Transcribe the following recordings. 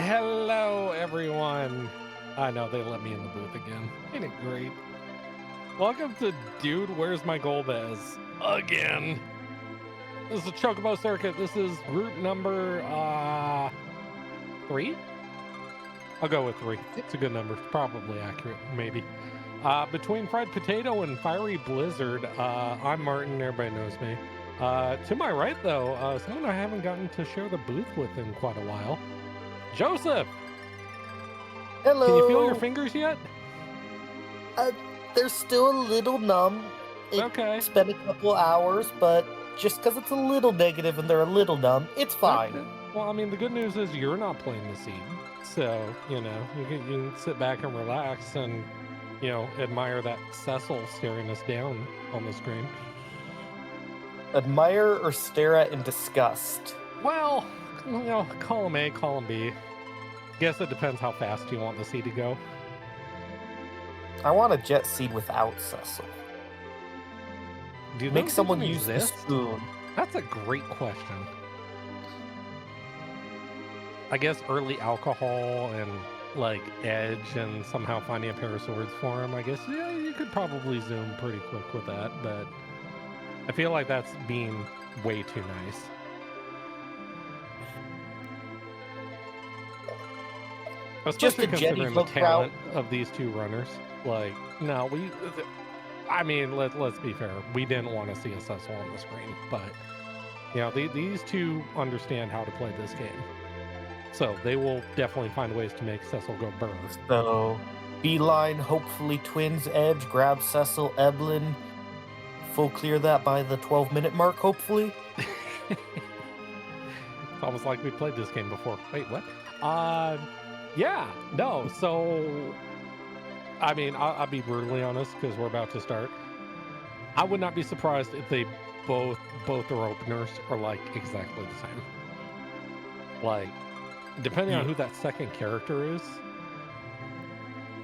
Hello, everyone. I know they let me in the booth again. Ain't it great? Welcome to Dude, Where's My Golbez? Again. This is the Chocobo Circuit. This is group number 3? I'll go with 3. It's a good number. It's probably accurate, maybe. Between Friedghoughphtheightteeau and FieryBlizzard, I'm Martin. Everybody knows me. To my right, though, someone I haven't gotten to share the booth with in quite a while. Joseph! Hello! Can you feel your fingers yet? They're still a little numb. It's been a couple hours, but just because it's a little negative and they're a little numb, it's fine. Okay. Well, I mean, the good news is you're not playing the seed. So, you know, you can sit back and relax and, you know, admire that Cecil staring us down on the screen. Admire or stare at in disgust? Well, you know, column A, column B. Guess it depends how fast you want the seed to go. I want a jet seed without Cecil. Do you make someone use the spoon? That's a great question. I guess early alcohol and like edge and somehow finding a pair of swords for him. I guess, yeah, you could probably zoom pretty quick with that, but I feel like that's being way too nice. Especially considering the talent of these two runners. Like, no, I mean, let's be fair. We didn't want to see a Cecil on the screen, but, you know, these two understand how to play this game. So they will definitely find ways to make Cecil go burr. So, beeline, hopefully twins edge, grab Cecil, Eblin. Full clear that by the 12-minute mark, hopefully. It's almost like we played this game before. Wait, what? Yeah, no, so, I mean, I'll be brutally honest, because we're about to start. I would not be surprised if they both their openers are, like, exactly the same. Like, depending on who that second character is,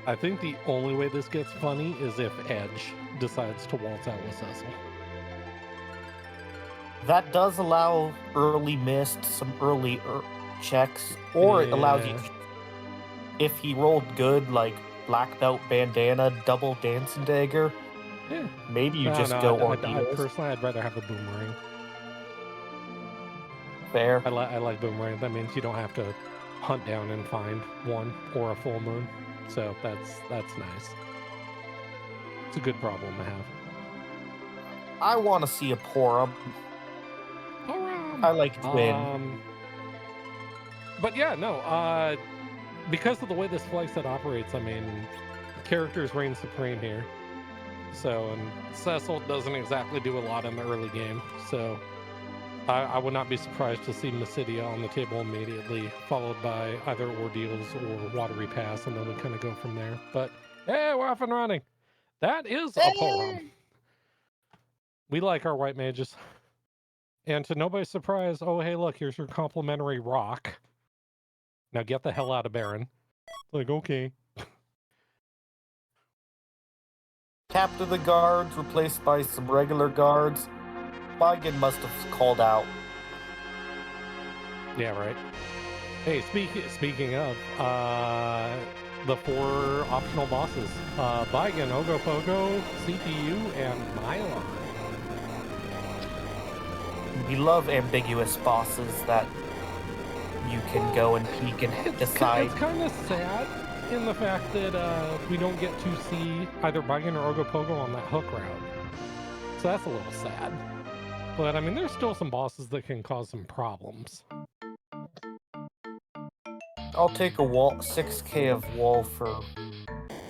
I think the only way this gets funny is if Edge decides to waltz out with Cecil. That does allow early mist, some early checks, or it allows you, if he rolled good, like black belt bandana, double dancing dagger, maybe you go ordeals. Personally, I'd rather have a boomerang. Fair. I like boomerang. That means you don't have to hunt down and find one or a full moon. So that's nice. It's a good problem to have. I want to see a Porum. I like twin. But yeah, no. Because of the way this Flagset operates, I mean, characters reign supreme here. So, and Cecil doesn't exactly do a lot in the early game. So, I would not be surprised to see Mysidia on the table immediately, followed by either Ordeals or Watery Pass, and then we kind of go from there. But, hey, we're off and running. That is a Porum. We like our white mages. And to nobody's surprise, oh, hey, look, here's your complimentary rock. Now get the hell out of Baron. Like, okay. Captain of the guards replaced by some regular guards. Baigen must have called out. Yeah, right. Hey, speaking of, the 4 optional bosses. Baigen, Ogopogo, CPU, and Mylon. We love ambiguous bosses that you can go and peek and decide. It's kind of sad in the fact that we don't get to see either Baigen or Ogopogo on that hook route. So that's a little sad. But, I mean, there's still some bosses that can cause some problems. I'll take a wall, 6K of wall for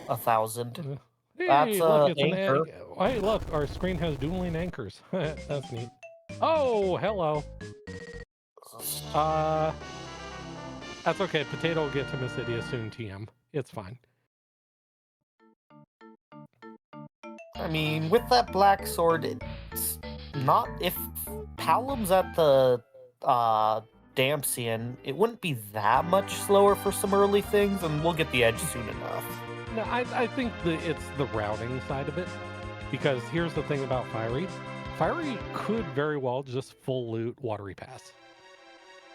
1,000. Hey, that's look, an anchor. Hey, look, our screen has dueling anchors. That's neat. Oh, hello. That's okay. Potato will get to Mysidia soon, TM. It's fine. I mean, with that black sword, it's not... If Palom's at the Damsian, it wouldn't be that much slower for some early things, and we'll get the edge soon enough. No, I think it's the routing side of it. Because here's the thing about Fiery. Fiery could very well just full loot Watery Pass.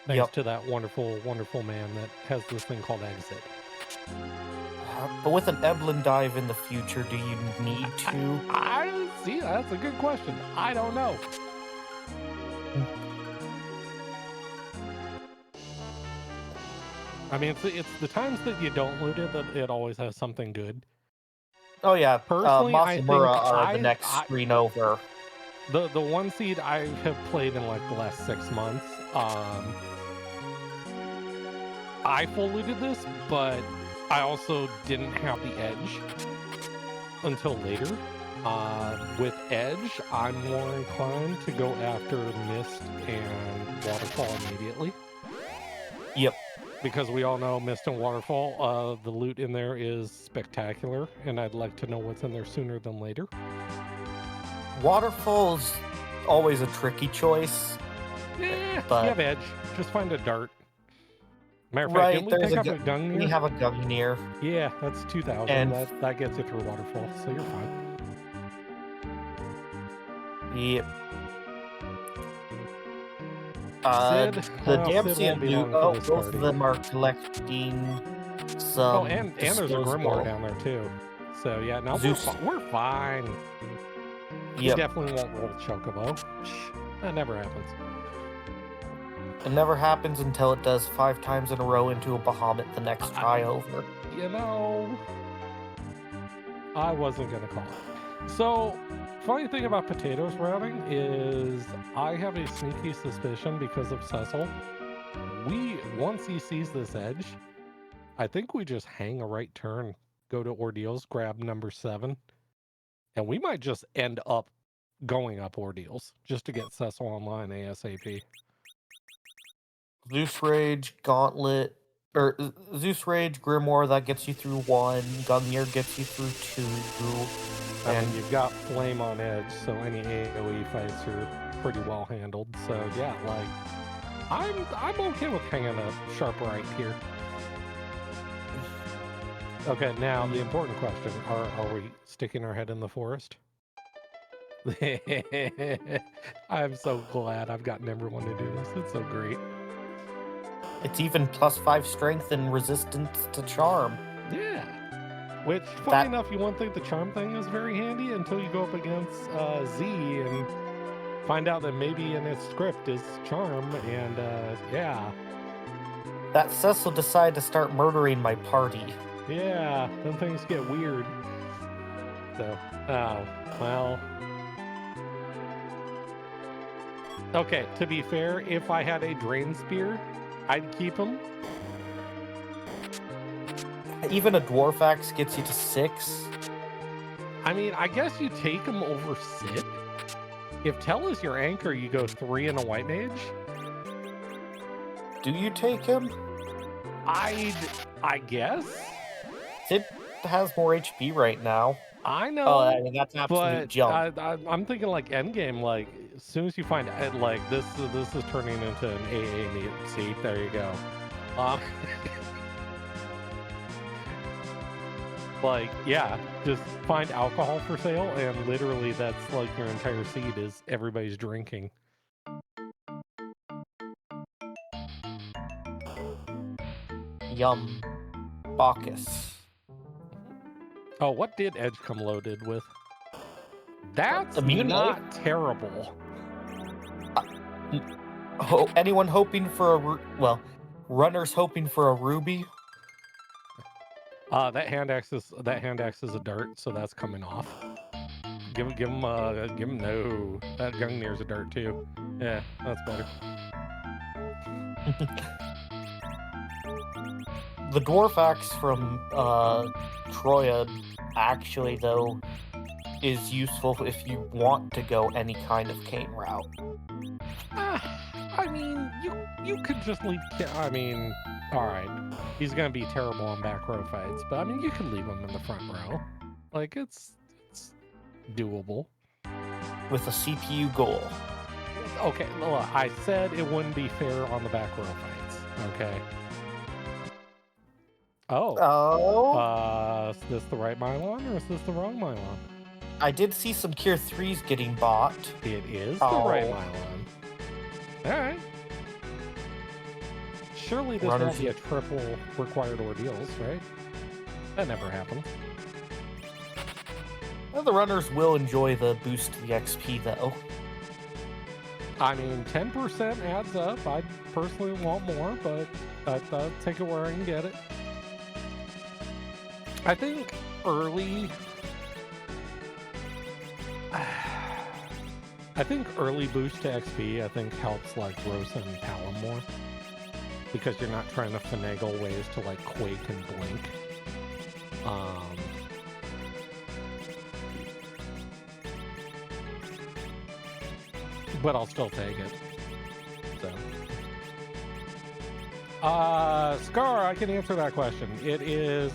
Thanks to that wonderful, wonderful man that has this thing called Exit. But with an Eblin dive in the future, do you need to? I see. That's a good question. I don't know. I mean, it's the times that you don't loot it that it always has something good. Oh yeah, Personally, I think Masamura are the next screen over. The one seed I have played in like the last 6 months. I full looted this, but I also didn't have the edge until later. With edge, I'm more inclined to go after Mist and Waterfall immediately. Yep. Because we all know Mist and Waterfall, the loot in there is spectacular, and I'd like to know what's in there sooner than later. Waterfall's always a tricky choice. Yeah, but you have edge. Just find a dart. Matter of fact, didn't we pick up a Gungnir? We have a Gungnir. Yeah, that's 2,000. And that gets you through Waterfall, so you're fine. Yep. The Dempsey and New, both of them are collecting some. Oh, and there's a Grimoire down there too. So yeah, now we're fine. Yep. You definitely won't roll Chocobo. That never happens. It never happens until it does 5 times in a row into a Bahamut the next try over. You know, I wasn't gonna call it. So, funny thing about potatoes routing is I have a sneaky suspicion because of Cecil. Once he sees this edge, I think we just hang a right turn, go to Ordeals, grab number 7, and we might just end up going up Ordeals just to get Cecil online ASAP. Zeus Rage, Gauntlet, or Zeus Rage, Grimoire, that gets you through 1, Gungnir gets you through 2. And you've got Flame on edge, so any AoE fights are pretty well handled. So yeah, like I'm okay with hanging a sharp right here. Okay, now the important question: are we sticking our head in the forest? I'm so glad I've gotten everyone to do this. It's so great. It's even +5 strength and resistance to charm. Yeah. Which, funny enough, you won't think the charm thing is very handy until you go up against Z and find out that maybe in its script is charm, and yeah. That Cecil decided to start murdering my party. Yeah, then things get weird. So, oh, well. Okay, to be fair, if I had a Drain Spear, I'd keep him. Even a Dwarf Axe gets you to 6. I mean, I guess you take him over Sid. If Tell is your anchor, you go 3 in a White Mage. Do you take him? I guess. Sid has more HP right now. I know. Oh, I mean, that's an absolute jump. I'm thinking like endgame, like as soon as you find it, like this is turning into an AA meet. See, there you go. Like, yeah, just find alcohol for sale, and literally that's like your entire seed is everybody's drinking. Yum. Bacchus. Oh, what did Edge come loaded with? That's not terrible. Anyone hoping for a... runners hoping for a ruby? That hand axe is a dart, so that's coming off. Give him no. That Gungnir's a dart too. Yeah, that's better. The Dwarf Axe from Troya, actually, though, is useful if you want to go any kind of cane route. I mean, you could just leave... I mean, alright, he's gonna be terrible on back row fights, but I mean, you could leave him in the front row. Like, it's doable. With a CPU goal. Okay, look, I said it wouldn't be fair on the back row fights, okay? Oh. Is this the right Mylon, or is this the wrong Mylon? I did see some Cure 3s getting bought. It is the right Mylon. Alright. Surely this Runners- won't be a triple required ordeals, right? That never happens. Well, the runners will enjoy the boost to the XP, though. I mean, 10% adds up. I personally want more, but I'll take it where I can get it. I think early boost to XP, I think helps like Rosa and Talon more. Because you're not trying to finagle ways to like Quake and Blink. But I'll still take it. So. Scar, I can answer that question. It is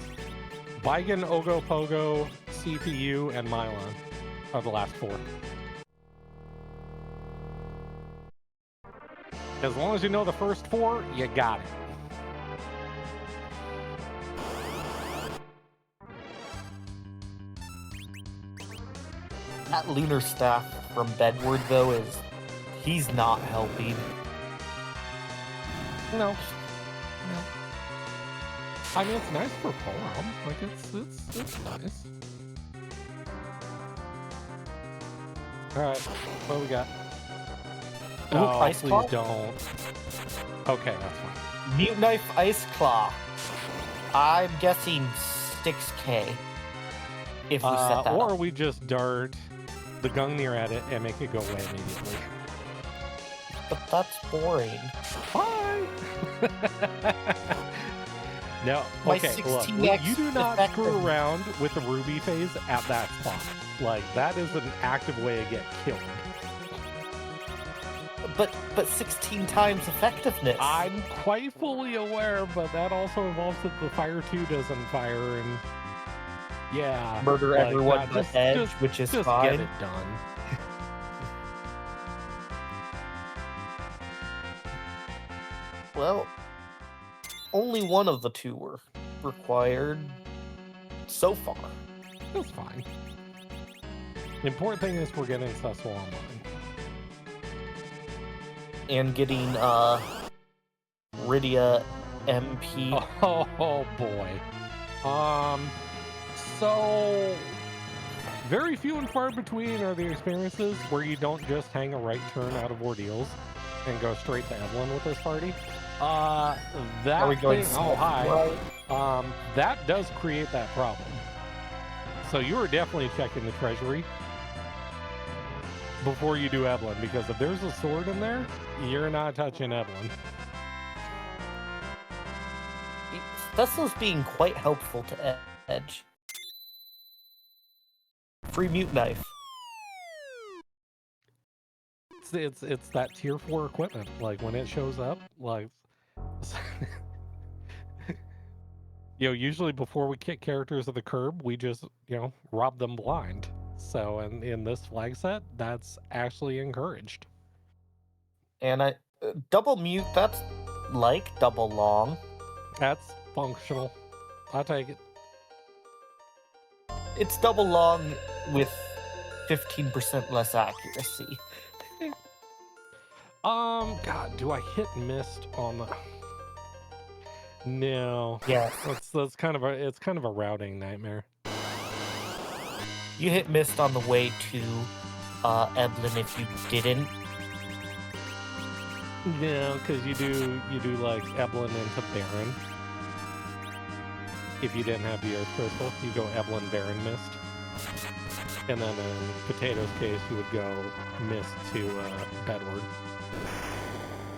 Bigan, Ogopogo, CPU, and Mylon are the last 4. As long as you know the first 4, you got it. That lunar staff from Bedward, though, he's not helping. No. I mean, it's nice for Porom. Like, it's nice. Alright, what do we got? Ooh, Ice please Claw? don't. Okay, that's fine. Mute Knife Ice Claw. I'm guessing 6k. If we set that or up. we just dart the Gungnir at it and make it go away immediately. But that's boring. Bye! No, My okay, look, 16x you do not effective- screw around with the Ruby phase at that spot. Like, that is an active way to get killed. But 16 times effectiveness. I'm quite fully aware, but that also involves that the Fire 2 doesn't fire, and yeah. Murder like, everyone that- but Edge, which is just fine. get it done. Well, only one of the 2 were required so far. That's fine. The important thing is we're getting Cecil online. And getting Rydia MP. Oh boy. So very few and far between are the experiences where you don't just hang a right turn out of ordeals and go straight to Evelyn with this party. That Are we going thing, oh hi. right? That does create that problem. So you are definitely checking the treasury before you do Evelyn, because if there's a sword in there, you're not touching Evelyn. Thessa's being quite helpful to Edge. Free Mute Knife. It's that tier 4 equipment. Like when it shows up, like usually before we kick characters to the curb, we just rob them blind. So in this flag set, that's actually encouraged. And double mute, that's like double long. That's functional. I take it. It's double long with 15% less accuracy. God, do I hit missed on the? No. Yeah. That's kind of a routing nightmare. You hit missed on the way to Evelyn if you didn't. Yeah, because you do like Evelyn into Baron. If you didn't have the Earth Crystal, you go Evelyn Baron Mist. And then in Potato's case, you would go Mist to Bedward.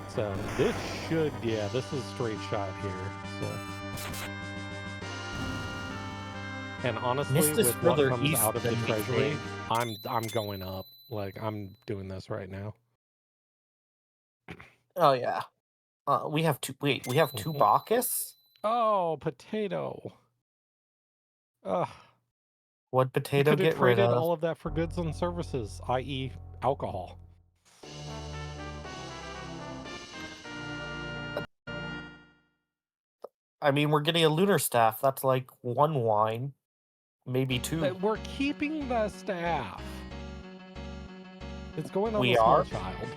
So this this is straight shot here. So, and honestly, Mist is with what further comes east out of the than we treasury, think. I'm going up. Like I'm doing this right now. Oh yeah. We have two. Wait, we have 2 Bacchus. Oh, Potato. Ugh. What You Potato could have get rid traded of? all of that for goods and services, i.e., alcohol. I mean, we're getting a lunar staff. That's like 1 wine, maybe 2. We're keeping the staff. It's going on We the small are? child.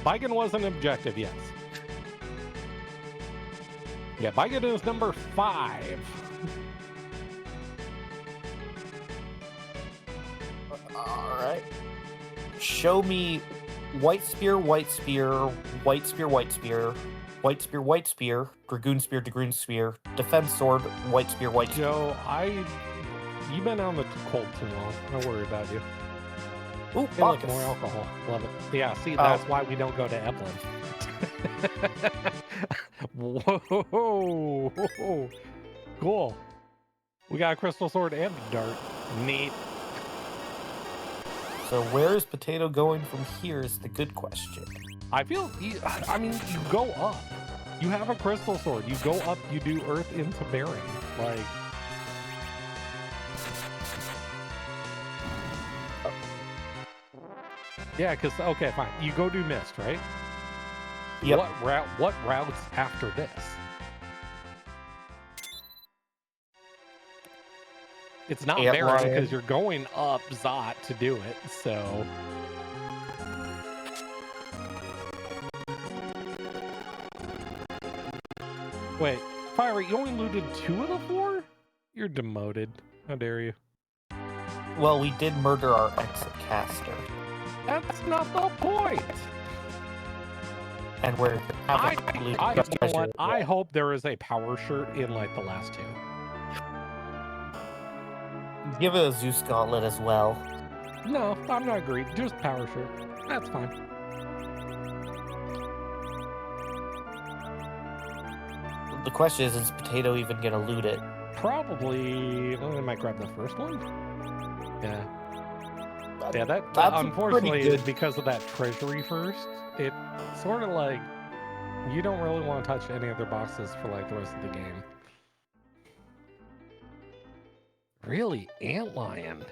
Bigan was an objective, yes. Yeah, Baigen is number 5. Alright. Show me white spear, white spear, white spear, white spear, white spear, white spear, dragoon spear, dragoon spear, defense sword, white spear, white spear. Joe, you've been on the cold too long. Don't worry about you. Ooh, Hey, look, Bacchus. more alcohol. Love it. Yeah, see, that's why we don't go to Evelyn. Whoa. Cool. We got a crystal sword and a dart. Neat. So where is Potato going from here is the good question. I mean, you go up. You have a crystal sword. You go up, you do Earth into Baron. Like... Yeah, because, okay, fine. You go do Mist, right? Yep. What routes after this? It's not Baron because you're going up Zot to do it, so... Wait, Fiery, you only looted 2 of the 4? You're demoted. How dare you? Well, we did murder our exit caster. That's not the point! And we're you know what? I hope there is a power shirt in, like, the last 2. Give it a Zeus gauntlet as well. No, I'm not agreed. Just power shirt. That's fine. The question is Potato even gonna loot it? Probably. Well, I might grab the first one. Yeah. Yeah, that That's unfortunately, because of that treasury first, it's sort of like you don't really want to touch any other boxes for like the rest of the game. Really? Antlion?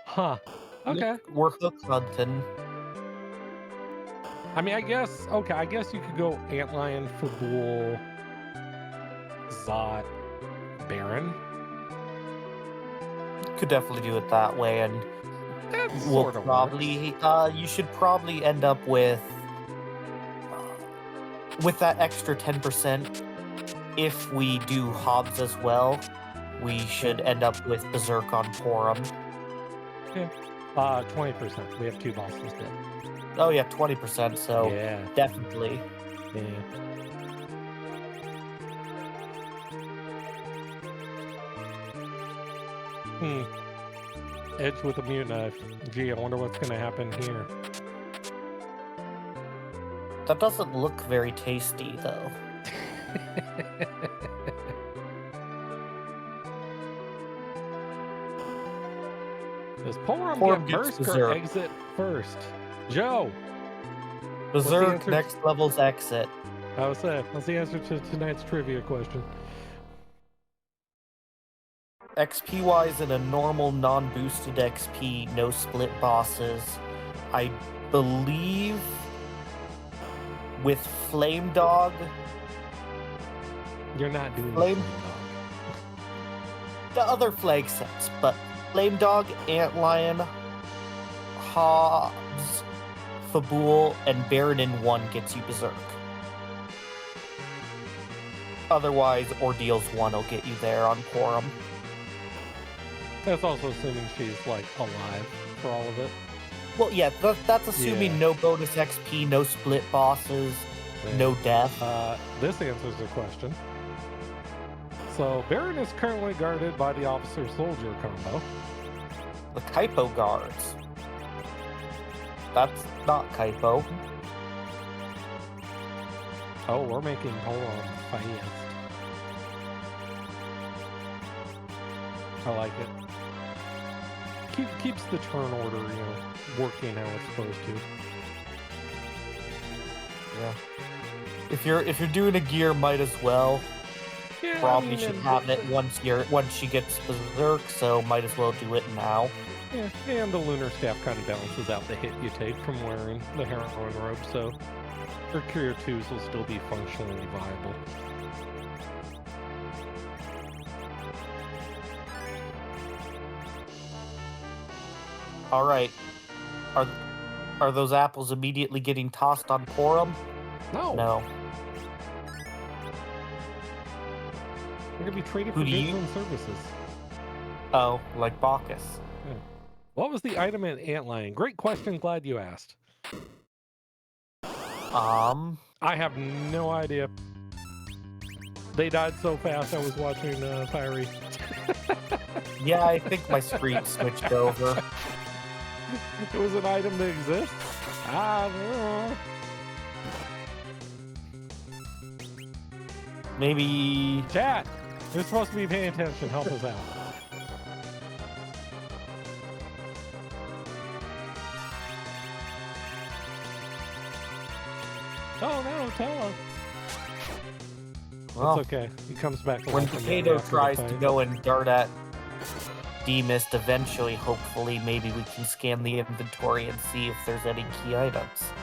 Huh. Okay. We're hook hunting. I mean, I guess you could go Antlion, Fabul, Zot, Baron. Could definitely do it that way, and That's we'll sort of probably you should probably end up with that extra 10%. If we do Hobbs as well, we should end up with Berserk on Porum. Yeah. 20%. We have 2 bosses dead. Oh yeah, 20%. So yeah, definitely. Yeah. Edge with a mute knife. Gee, I wonder what's gonna happen here. That doesn't look very tasty, though. Does Porum get first or exit first? Joe! Berserk, next level's exit. I was saying, what's the answer to tonight's trivia question? XP-wise, in a normal, non-boosted XP, no split bosses, I believe with Flame Dog... You're not doing Flame Dog. The other flag sets, but Flame Dog, Antlion, Hobbs, Fabul, and Baron in 1 gets you Berserk. Otherwise, Ordeals 1 will get you there on Porum. That's also assuming she's, like, alive for all of it. Well, yeah, that's assuming no bonus XP, no split bosses, no death. This answers the question. So, Baron is currently guarded by the Officer-Soldier combo. The Kaipo guards. That's not Kaipo. Oh, we're making Porum fast. I like it. Keeps the turn order, working how it's supposed to. Yeah. If you're doing a gear, might as well. Yeah, Probably should have it once she gets Berserk, so might as well do it now. Yeah, and the Lunar Staff kind of balances out the hit you take from wearing the Heroine robe, so her Career 2s will still be functionally viable. All right. Are those apples immediately getting tossed on Porum? No. No. They're gonna be traded Who for do goods you- and services. Oh, like Bacchus. What was the item in Antlion? Great question. Glad you asked. I have no idea. They died so fast. I was watching Fiery. Yeah, I think my screen switched over. It was an item that exists. I don't know. Maybe. Chat, you're supposed to be paying attention. Help us out. Oh no, tell us. Well, It's okay. He comes back. when Potato tries to go and dart at D-Mist, eventually, hopefully, maybe we can scan the inventory and see if there's any key items.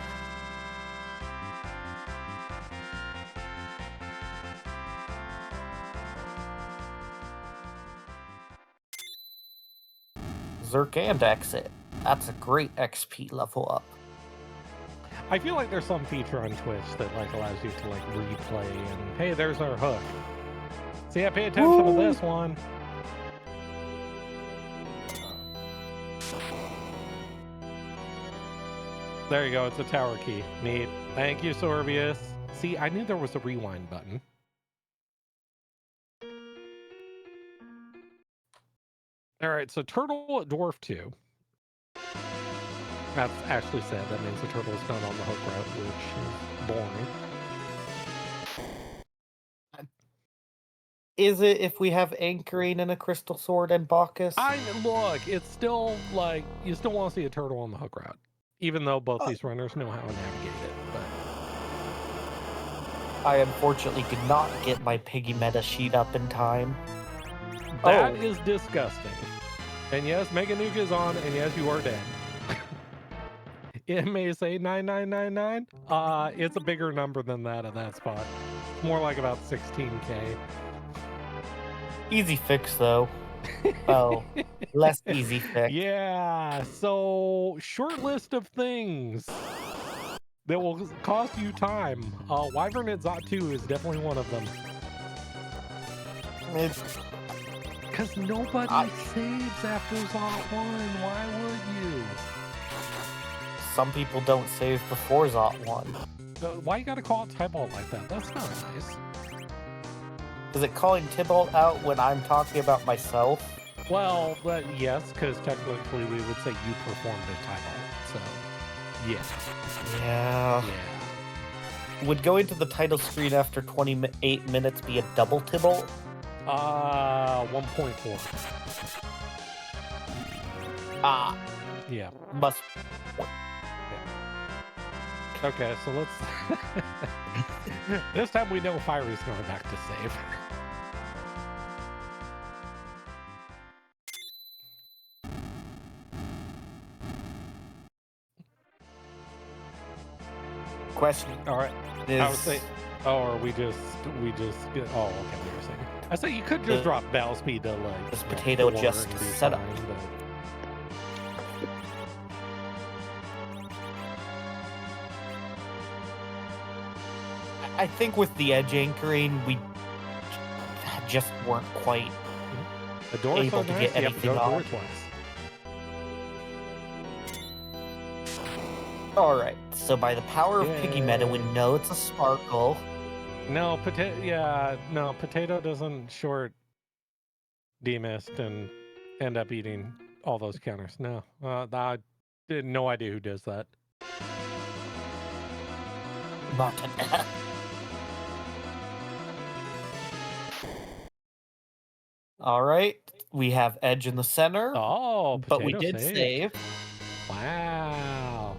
Zerk and Exit. That's a great XP level up. I feel like there's some feature on Twitch that like allows you to like replay and hey, there's our hook. See, I pay attention to this one. There you go. It's a tower key. Neat. Thank you, Sorbius. See, I knew there was a rewind button. All right, so turtle at dwarf 2. That's actually said. That means the turtle is not on the hook route, which is boring. Is it if we have anchoring and a crystal sword and Bacchus? Look, it's still like you still want to see a turtle on the hook route, even though both these runners know how to navigate it. But I unfortunately did not get my piggy meta sheet up in time. that is disgusting. And yes, Mega Nuke is on, and yes, you are dead. It may say 9999. It's a bigger number than that at that spot. More like about 16K. Easy fix, though. Oh, less easy fix. Yeah, so short list of things that will cost you time. Wyvern at Zot 2 is definitely one of them. Because nobody saves after Zot 1. Why would you? Some people don't save before Zot 1. Why you gotta call it Tybalt like that? That's not nice. Is it calling Tybalt out when I'm talking about myself? Well, but yes, because technically we would say you performed a Tybalt. So, yes. Yeah. Would going to the title screen after 28 minutes be a double Tybalt? 1.4. Yeah. Must. Okay, so let's... This time we know Fiery's going back to save. Question. All right. Is... I would say... Oh, or we just get... Oh, okay, we were saying. I say you could just drop battle speed to like... This potato just set up. But... I think with the edge anchoring, we just weren't quite the door able to get anything on. Alright, so by the power of Piggy Meta, we know it's a sparkle. No, Potato doesn't short D-Mist and end up eating all those counters. No, I had no idea who does that. Martin. Alright, we have Edge in the center. Oh, but we did save. Wow.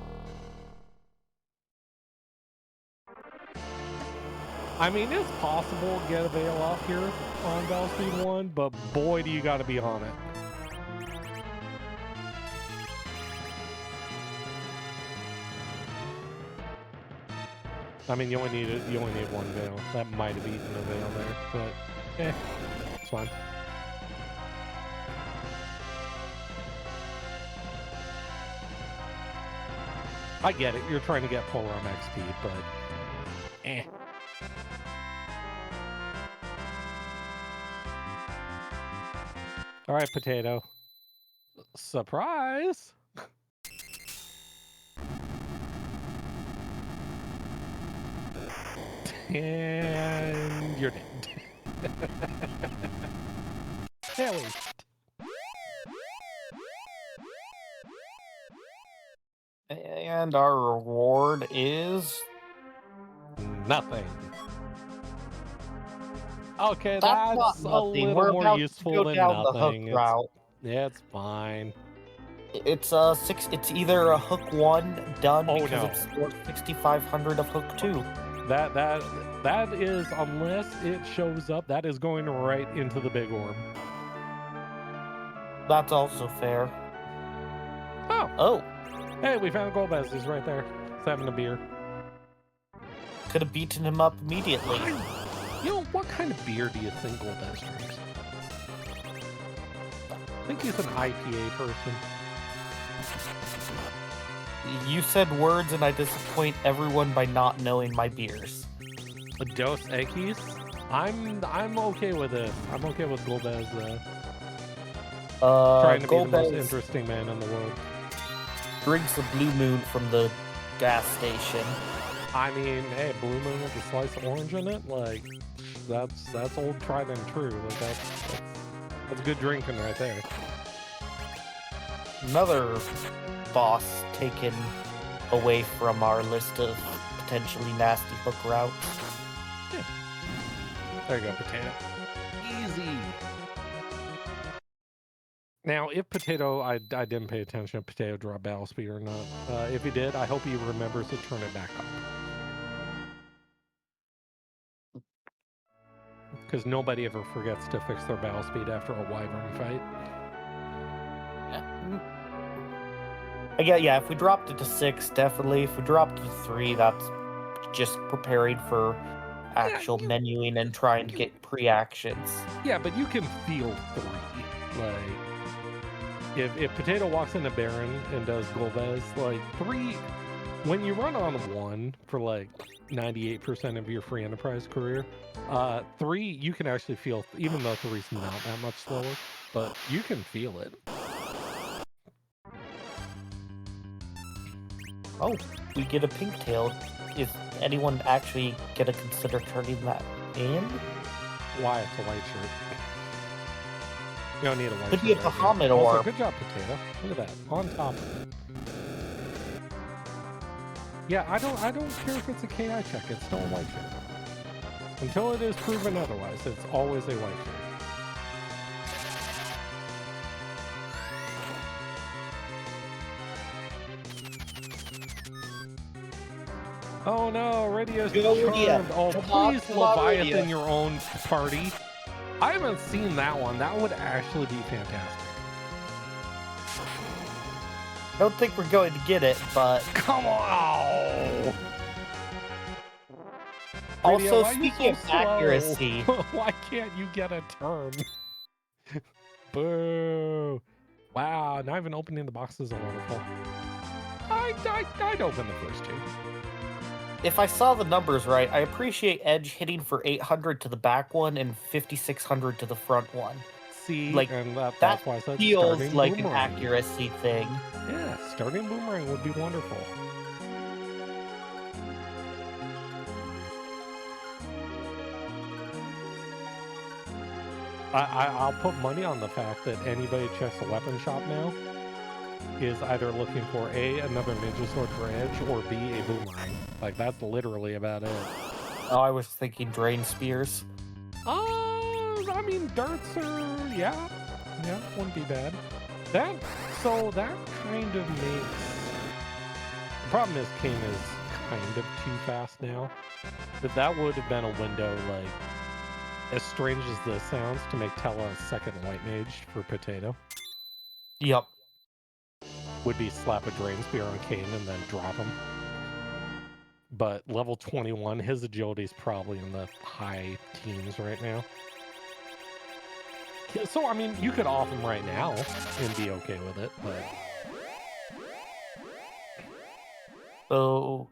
I mean, it's possible to get a Veil off here on Battle Speed 1, but boy, do you got to be on it. I mean, you only need one Veil. That might have eaten a Veil there, but it's fine. I get it. You're trying to get polearm XP, but... All right, Potato. Surprise! And you're dead. At least. And our reward is Nothing. Okay, that's not that's a nothing. little We're more about to useful go than down the hook nothing. route. Yeah, it's fine. It's It's either a hook 1 done Oh, because no. it's worth 6,500 of hook 2. That is, unless it shows up, that is going right into the big orb. That's also fair. Oh, Oh, hey, we found Golbez. He's right there. He's having a beer. could have beaten him up immediately. You know, what kind of beer do you think Golbez drinks? I think he's an IPA person. You said words and I disappoint everyone by not knowing my beers. A Dos Equis? I'm okay with this. I'm okay with Golbez trying to be the most interesting man in the world. Drinks a Blue Moon from the gas station. I mean, hey, Blue Moon with a slice of orange in it, like that's old tried and true. Like that's good drinking right there. Another boss taken away from our list of potentially nasty hook routes. Yeah. There you go, Potato. Easy. Now, if Potato, I didn't pay attention if Potato dropped battle speed or not. If he did, I hope he remembers to turn it back up. Because nobody ever forgets to fix their battle speed after a wyvern fight. Yeah, if we dropped it to 6, definitely. If we dropped it to 3, that's just preparing for actual menuing and trying to get pre-actions. Yeah, but you can feel 3. Like, if Potato walks into Baron and does Golbez, like 3, when you run on 1 for like 98% of your free enterprise career, 3 you can actually feel, even though 3's not that much slower, but you can feel it. Oh, we get a pink tail. Is anyone actually gonna consider turning that in? Why? It's a white shirt. You don't need a white Could shirt. be a Bahamut Also, orb. good job, Potato. Look at that. On top of it. Yeah, I don't care if it's a KI check. It's still a white shirt. Until it is proven otherwise, it's always a white shirt. Oh no, Radio's charmed. Oh, please, Leviathan, your own party. I haven't seen that one. That would actually be fantastic. Don't think we're going to get it, but... Come on! Also, Radio, speaking of accuracy... Why can't you get a turn? Boo! Wow, not even opening the boxes is wonderful. I'd open the first 2. If I saw the numbers right, I appreciate Edge hitting for 800 to the back one and 5,600 to the front one. See, like, and that's why I said feels starting like boomerang. an accuracy thing. Yeah, starting boomerang would be wonderful. I'll put money on the fact that anybody who checks the weapon shop now is either looking for A, another ninja sword for Edge, or B, a boomerang. Like, that's literally about it. Oh, I was thinking drain spears. I mean, darts are, yeah, wouldn't be bad. That kind of makes... The problem is Kane is kind of too fast now. But that would have been a window, like, as strange as this sounds, to make Tella a second white mage for Potato. Yep. Would be slap a drain spear on Kane and then drop him. But level 21, his agility is probably in the high teens right now. So, I mean, you could off him right now and be okay with it, but... So,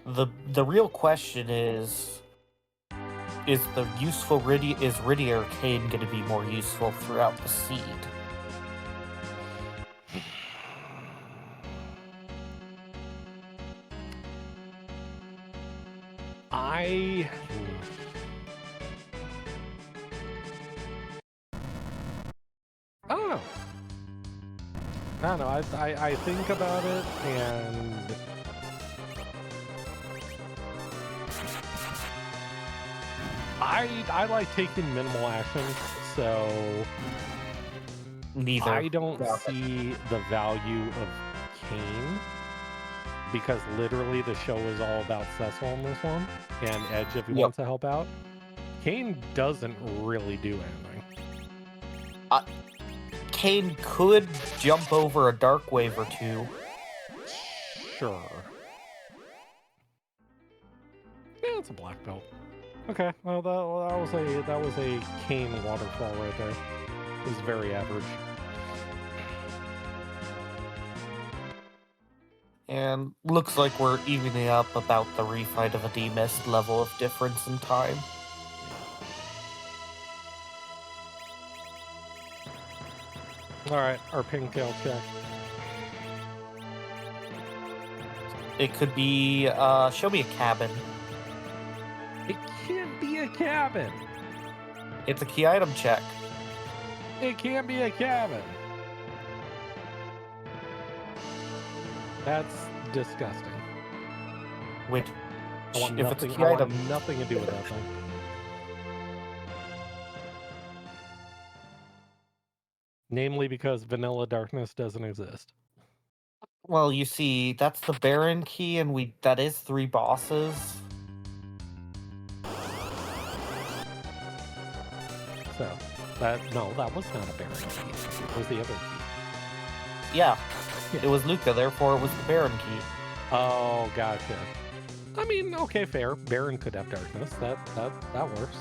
the real question is, is Riddy Arcane going to be more useful throughout the seed? I don't know. I don't know. I think about it, and I like taking minimal action, so Neither. I don't see the value of Kane, because literally the show is all about Cecil in this one, and Edge if he wants to help out. Kane doesn't really do anything. Kane could jump over a dark wave or two. Sure. Yeah, it's a black belt. Okay, well that was a Kane waterfall right there. It was very average. And looks like we're evening up about the refight of a D-Mist level of difference in time. Alright, our pigtail check. It could be, show me a cabin. It can't be a cabin. It's a key item check. It can't be a cabin. That's disgusting. Which, I want if nothing, it's a key item, nothing to do with that thing. Namely because Vanilla Darkness doesn't exist. well, you see, that's the Baron key, and that is 3 bosses. So, that was not a Baron key. It was the other key. Yeah, it was Luca, therefore it was the Baron key. Oh, gotcha. I mean, okay, fair. Baron could have darkness. That works.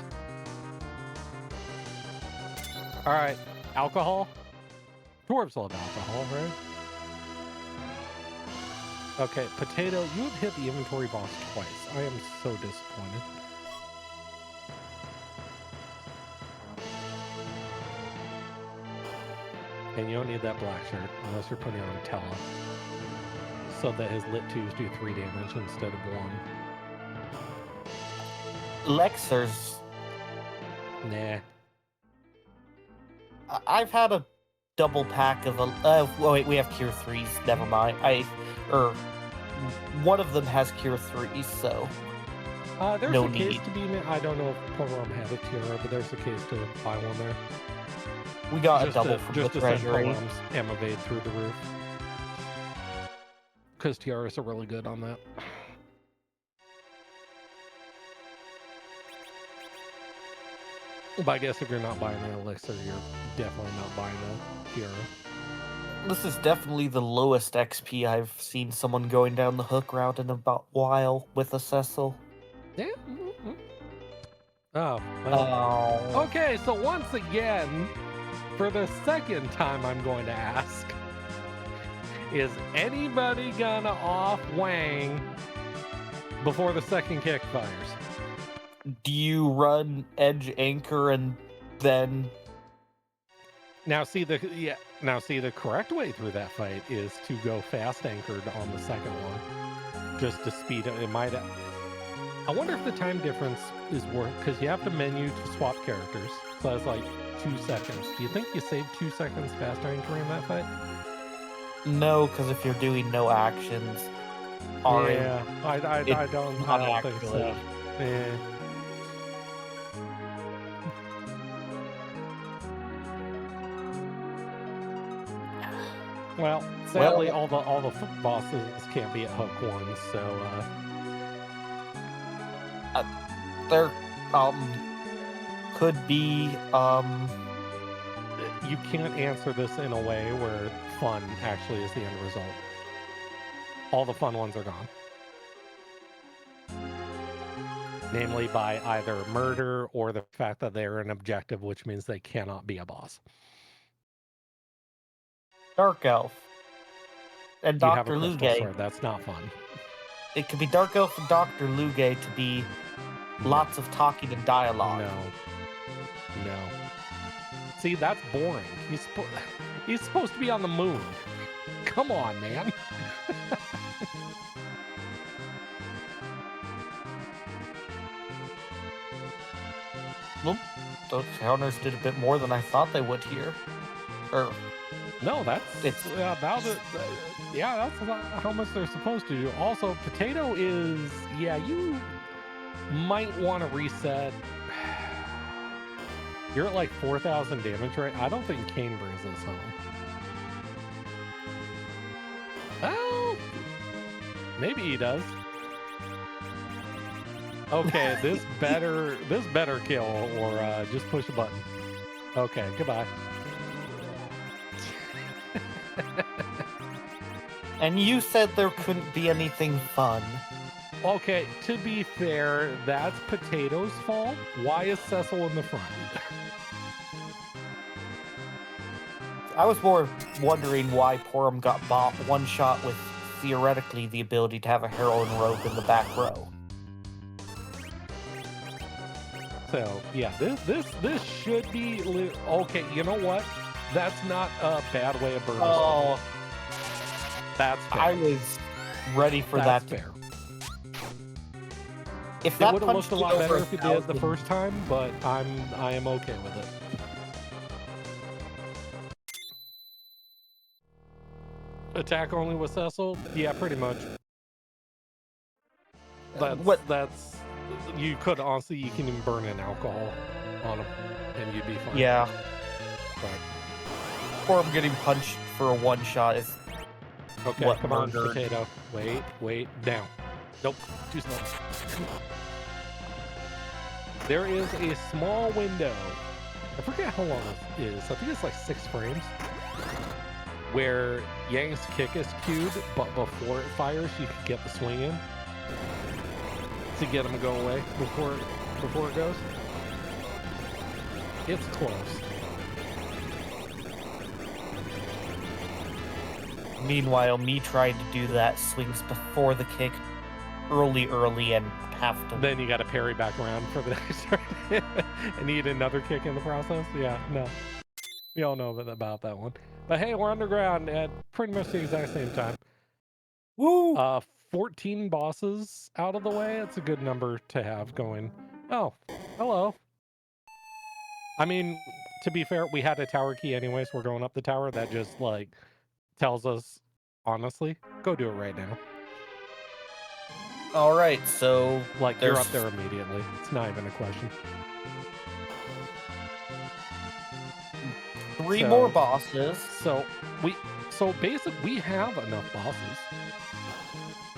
All right, alcohol. Dwarves love alcohol, right? Okay, Potato, you have hit the inventory boss twice. I am so disappointed. And you don't need that black shirt unless you're putting on Tella, so that his lit 2s do 3 damage instead of 1. Lexers. Nah. I've had a double pack of wait, we have cure 3s. Never mind. One of them has cure 3s, so there's no a need. case to be. I don't know if Porom had a tiara, but there's a case to buy one there. We got a double from the treasury. Porom's evade through the roof, because tiaras are really good on that. But I guess if you're not buying an elixir, you're definitely not buying a tiara. This is definitely the lowest XP I've seen someone going down the hook route in a while with a Cecil. Yeah. Mm-hmm. Oh. Well. Oh. Okay, so once again, for the second time, I'm going to ask: is anybody gonna off Wang before the second kick fires? Do you run edge anchor and then? Now see the correct way through that fight is to go fast anchored on the second one, just to speed it. It might. I wonder if the time difference is worth, because you have to menu to swap characters, so that's like 2 seconds. Do you think you saved 2 seconds fast anchoring that fight? No, because if you're doing no actions, yeah, I don't think so. Yeah. Well, sadly, all the bosses can't be at hook 1, so there could be you can't answer this in a way where fun actually is the end result. All the fun ones are gone, namely by either murder or the fact that they're an objective, which means they cannot be a boss. Dark Elf and Dr. Lugay. Sword. That's not fun. It could be Dark Elf and Dr. Lugay to be Lots of talking and dialogue. No. See, that's boring. He's supposed to be on the moon. Come on, man. Well, those counters did a bit more than I thought they would here. No, that's about it. Yeah, that's about how much they're supposed to do. Also, Potato is, you might want to reset. You're at like 4,000 damage, right? I don't think Kane brings this home. Well, maybe he does. Okay, this better kill, or just push a button. Okay, goodbye. And you said there couldn't be anything fun. Okay, to be fair, that's Potato's fault. Why is Cecil in the front? I was more wondering why Porum got one shot with theoretically the ability to have a heroine rogue in the back row. So yeah, this should be okay. You know what? That's not a bad way of burning. Oh, that's fair. I was ready for that's that. Fair. If it that would have looked a lot better if you did it the 1,000 first time, but I am okay with it. Attack only with Cecil? Yeah, pretty much. That's you could honestly, you can even burn in alcohol on him and you'd be fine. Yeah. But Porum getting punched for a one shot is okay, what come on, murdered. Potato. Wait, down. Nope, too slow. There is a small window. I forget how long it is. I think it's like 6 frames. Where Yang's kick is queued, but before it fires, you can get the swing in to get him to go away before it goes. It's close. Meanwhile, me trying to do that swings before the kick early and have to. Then you got to parry back around for the next turn and need another kick in the process. Yeah, no. We all know about that one. But hey, we're underground at pretty much the exact same time. Woo! 14 bosses out of the way. It's a good number to have going. Oh, hello. I mean, to be fair, we had a tower key anyways. We're going up the tower. That just, like, tells us, honestly, go do it right now. All right, so... Like, you're up there immediately. It's not even a question. 3 more bosses. So basically, we have enough bosses.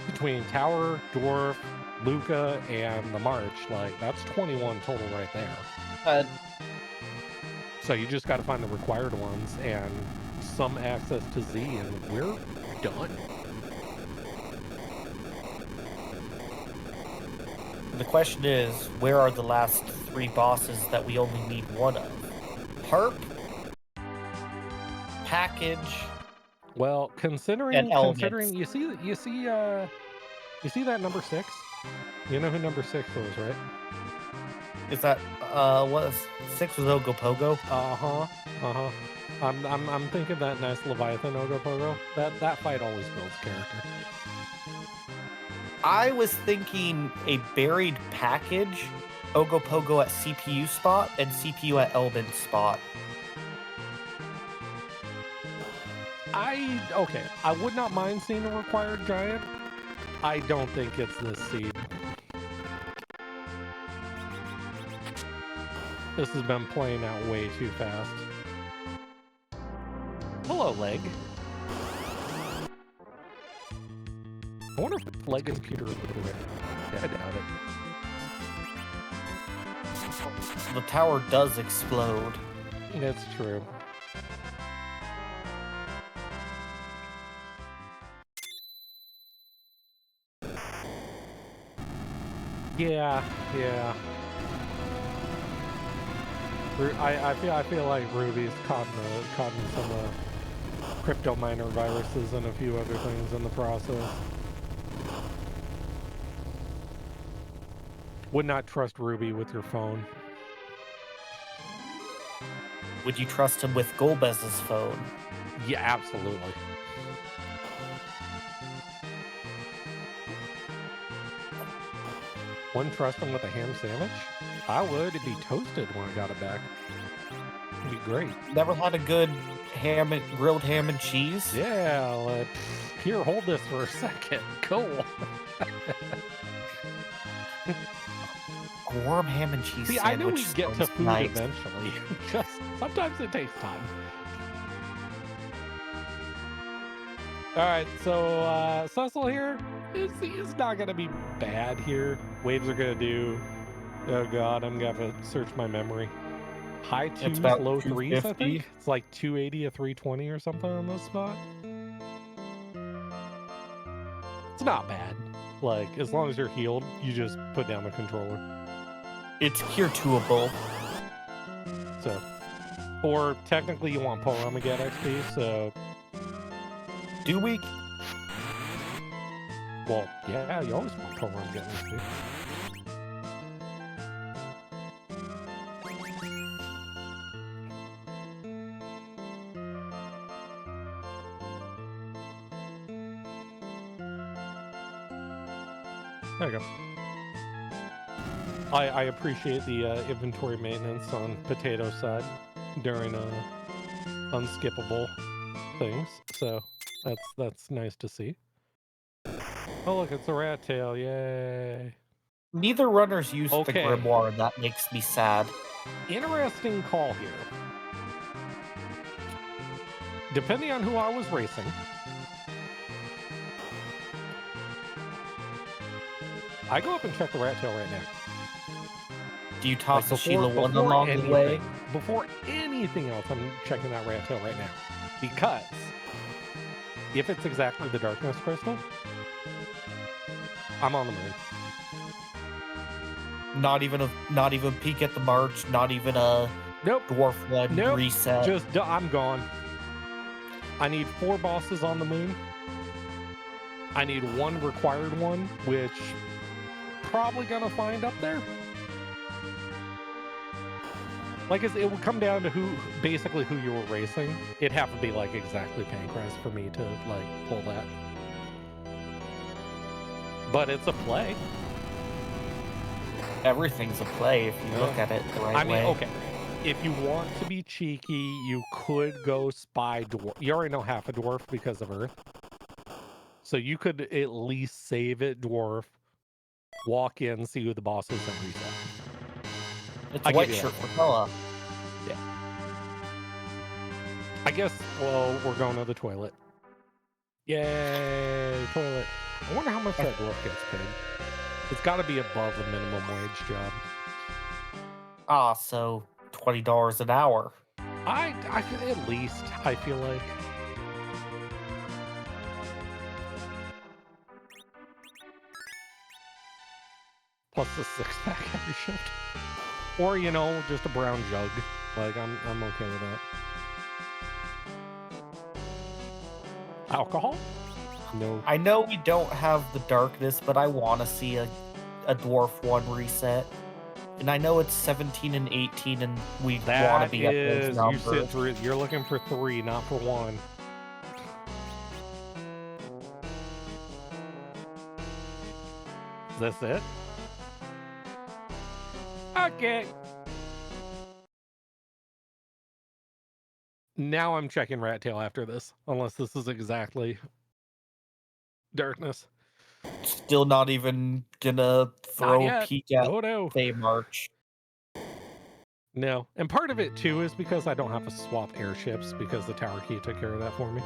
Between Tower, Dwarf, Luca, and the March, like, that's 21 total right there. So you just got to find the required ones and some access to Z, and we're done. The question is, where are the last 3 bosses that we only need 1 of? Harp, Package. Well, considering you see that number 6. You know who number 6 was, right? Is that what 6 was Ogopogo? I'm thinking that nice Leviathan Ogopogo. That fight always builds character. I was thinking a buried package, Ogopogo at CPU spot, and CPU at Elbin spot. I would not mind seeing a required giant. I don't think it's this seed. This has been playing out way too fast. Hello, Leg. I wonder if Leg and Peter are there. Yeah, I doubt it. The tower does explode. It's true. Yeah. I feel like Ruby's caught in some crypto miner viruses and a few other things in the process. Would not trust Ruby with your phone. Would you trust him with Golbez's phone? Yeah, absolutely. Wouldn't trust him with a ham sandwich? I would. It'd be toasted when I got it back. It'd be great. Never had a good grilled ham and cheese? Yeah, here, hold this for a second. Cool. A warm ham and cheese See, sandwich. I know we get to food nice. eventually. Just sometimes it takes time. All right, so Cecil here is not gonna be bad here. Waves are gonna do. Oh god, I'm gonna have to search my memory. High twos, about low threes. I 250. think it's like 280 or 320 or something on this spot. It's not bad. Like as long as you're healed, you just put down the controller. It's cure-toable. So, or technically you want Poem to get XP, so... Do we? Well, yeah, you always want Poem to get XP. There you go. I appreciate the inventory maintenance on Potato side during unskippable things, so that's nice to see. Oh look, it's a rat tail, yay! Neither runners used the Okay. grimoire, and that makes me sad. Interesting call here. Depending on who I was racing, I go up and check the rat tail right now. Do you toss Like, a Sheila one along anything, the way? Before anything else, I'm checking that rat tail right now. Because if it's exactly the darkness crystal, I'm on the moon. Not even peek at the march, not even a Nope. dwarf one Nope. reset. I'm gone. I need 4 bosses on the moon. I need 1 required one, which probably gonna find up there. Like, it would come down to basically who you were racing. It'd have to be, like, exactly Pancras for me to, like, pull that. But it's a play. Everything's a play if you look at it the right way. Okay. If you want to be cheeky, you could go spy dwarf. You already know half a dwarf because of Earth. So you could at least save it dwarf, walk in, see who the boss is, and reset. It's I'll white give you shirt that. for Bella. Yeah. I guess, well, we're going to the toilet. Yay, toilet. I wonder how much that dwarf gets paid. It's got to be above a minimum wage job. Ah, so $20 an hour. I feel, at least, I feel like. Plus the 6-pack every shift. Or, you know, just a brown jug. Like, I'm okay with that. Alcohol? No. I know we don't have the darkness, but I want to see a dwarf one reset. And I know it's 17 and 18, and we want to be at those numbers. You sit through, you're looking for 3, not for 1. Is this it? Okay. Now I'm checking Rat Tail after this, unless this is exactly darkness. Still not even gonna throw a peek at no. Fey March. No. And part of it too is because I don't have to swap airships because the tower key took care of that for me.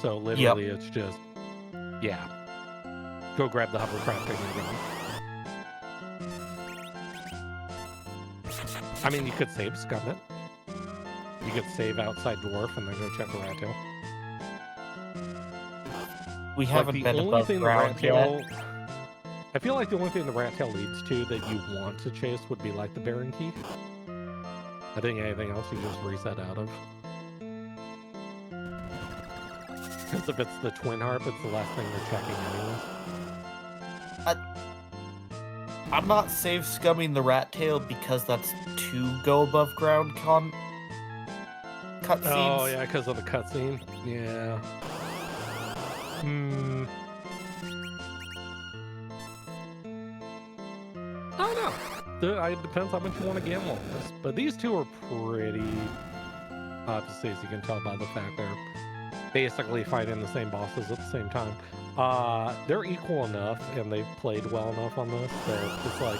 So literally it's just, yeah. Go grab the hovercraft and you're gone. I mean, you could save Scumnet. You could save outside Dwarf and then go check the Rat Tail. We haven't been above the ground yet. I feel like the only thing the Rat Tail leads to that you want to chase would be like the Baron Key. I think anything else you just reset out of. Because if it's the Twin Harp, it's the last thing you're checking anyway. I'm not save scumming the rat tail because that's 2 go above ground cutscenes. Oh yeah, because of the cutscene. Yeah. I don't know. It depends how much you want to gamble on this. But these two are pretty obviously, as you can tell by the fact they're basically fighting the same bosses at the same time. They're equal enough, and they've played well enough on this that it's like,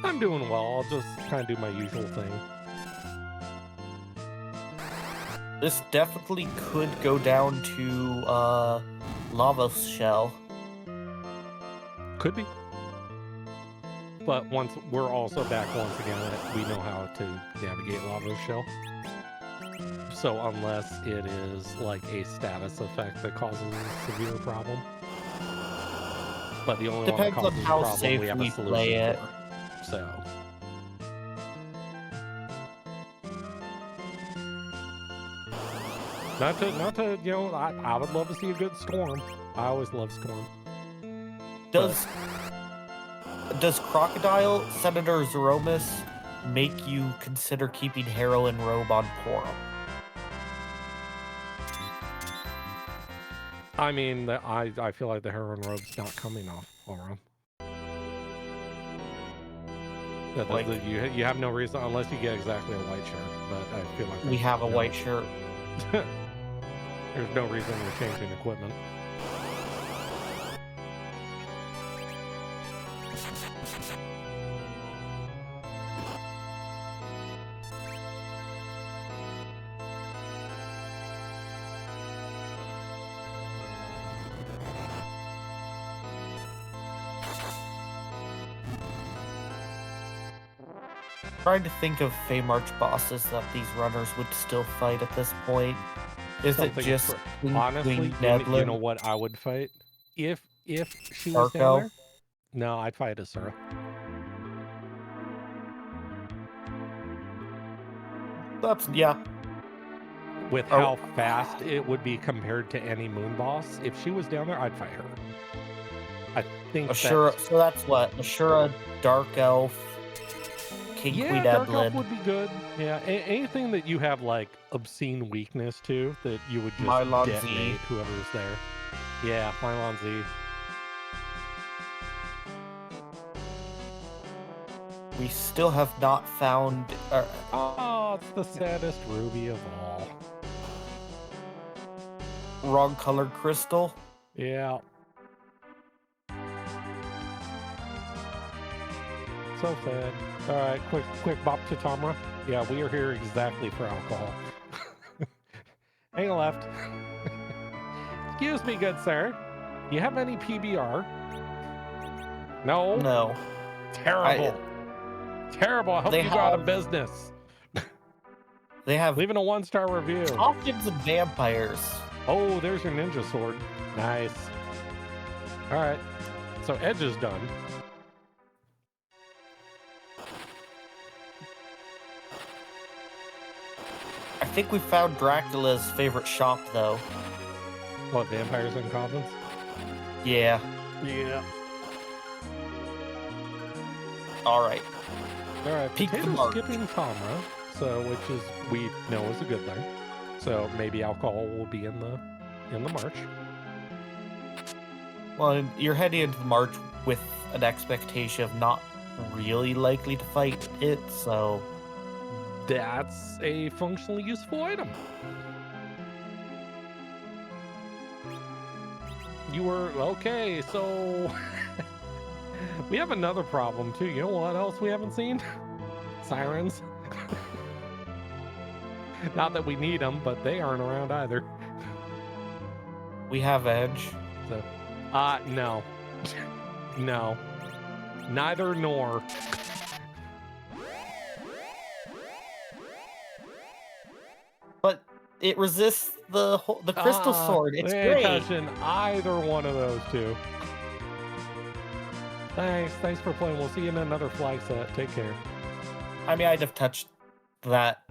I'm doing well. I'll just kind of do my usual thing. This definitely could go down to lava shell. Could be. But we're also back once again that we know how to navigate lava shell. So unless it is like a status effect that causes a severe problem. But the only Depends one that on causes how a problem safe we have we a solution play it. for. So not to you know, I would love to see a good storm. I always love storm. Does Crocodile Senator Zeromus make you consider keeping Heroine Robe on Porum? I mean, I feel like the heroin robe's not coming off for him. Like, you have no reason unless you get exactly a white shirt. But I feel like we have a white shirt. There's no reason you're changing equipment. Trying to think of Feymarch bosses that these runners would still fight at this point. Is it just honestly? You know what I would fight if she was down there? No, I'd fight Asura. That's yeah. With how fast it would be compared to any moon boss, if she was down there, I'd fight her. I think Ashura. So that's what Ashura, Dark Elf. King Queen Dark Elf Edlin. would be good. Yeah, anything that you have like obscene weakness to that you would just detonate whoever's there. Yeah, Mylon Z. We still have not found. Oh, it's the saddest ruby of all. Wrong colored crystal. Yeah. So sad. All right, quick bop to Tamra. Yeah, we are here exactly for alcohol. Hang left. Excuse me, good sir. Do you have any PBR? No. No. Terrible. Terrible. I hope you go out of business. They have leaving a 1-star review. Options and vampires. Oh, there's your ninja sword. Nice. All right. So Edge is done. I think we found Dracula's favorite shop, though. What, vampires and goblins? Yeah. Yeah. All right. Potato skipping Tamra, so which is we know is a good thing. So maybe alcohol will be in the march. Well, you're heading into the march with an expectation of not really likely to fight it, so that's a functionally useful item. You were okay, so we have another problem too. You know what else we haven't seen? Sirens. Not that we need them, but they aren't around either. We have Edge. So, no. No. Neither nor. But it resists the crystal sword. It's they ain't great. touching either one of those two. Thanks for playing. We'll see you in another Flagset. Take care. I mean, I'd have touched that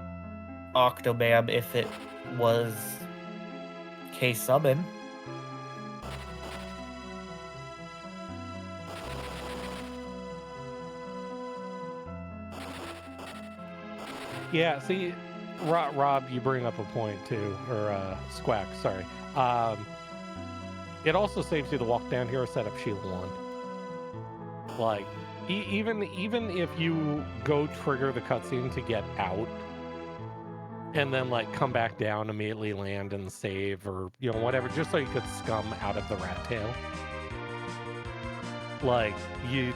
Octomam if it was K-Summon. Yeah, see, Rob, you bring up a point too, or Squack, sorry. It also saves you to walk down here or set up shield 1. Like, even if you go trigger the cutscene to get out, and then like come back down, immediately land and save, or whatever, just so you could scum out of the rat tail. Like, you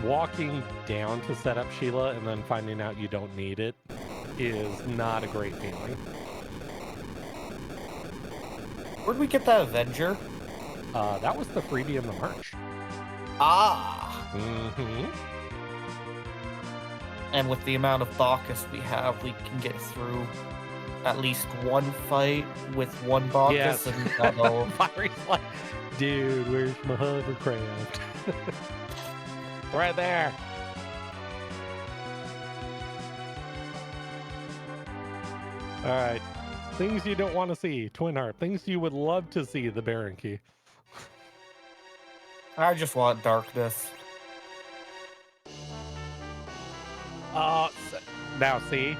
walking down to set up Sheila and then finding out you don't need it is not a great feeling. Where'd we get that Avenger? That was the freebie in the merch. Ah! Mm-hmm. And with the amount of Bacchus we have, we can get through at least one fight with one Bacchus, Yes. and that'll... Fiery's like, dude, where's my hovercraft? Right there. All right. Things you don't want to see. Twin Harp. Things you would love to see, the Baron Key. I just want darkness. Now see?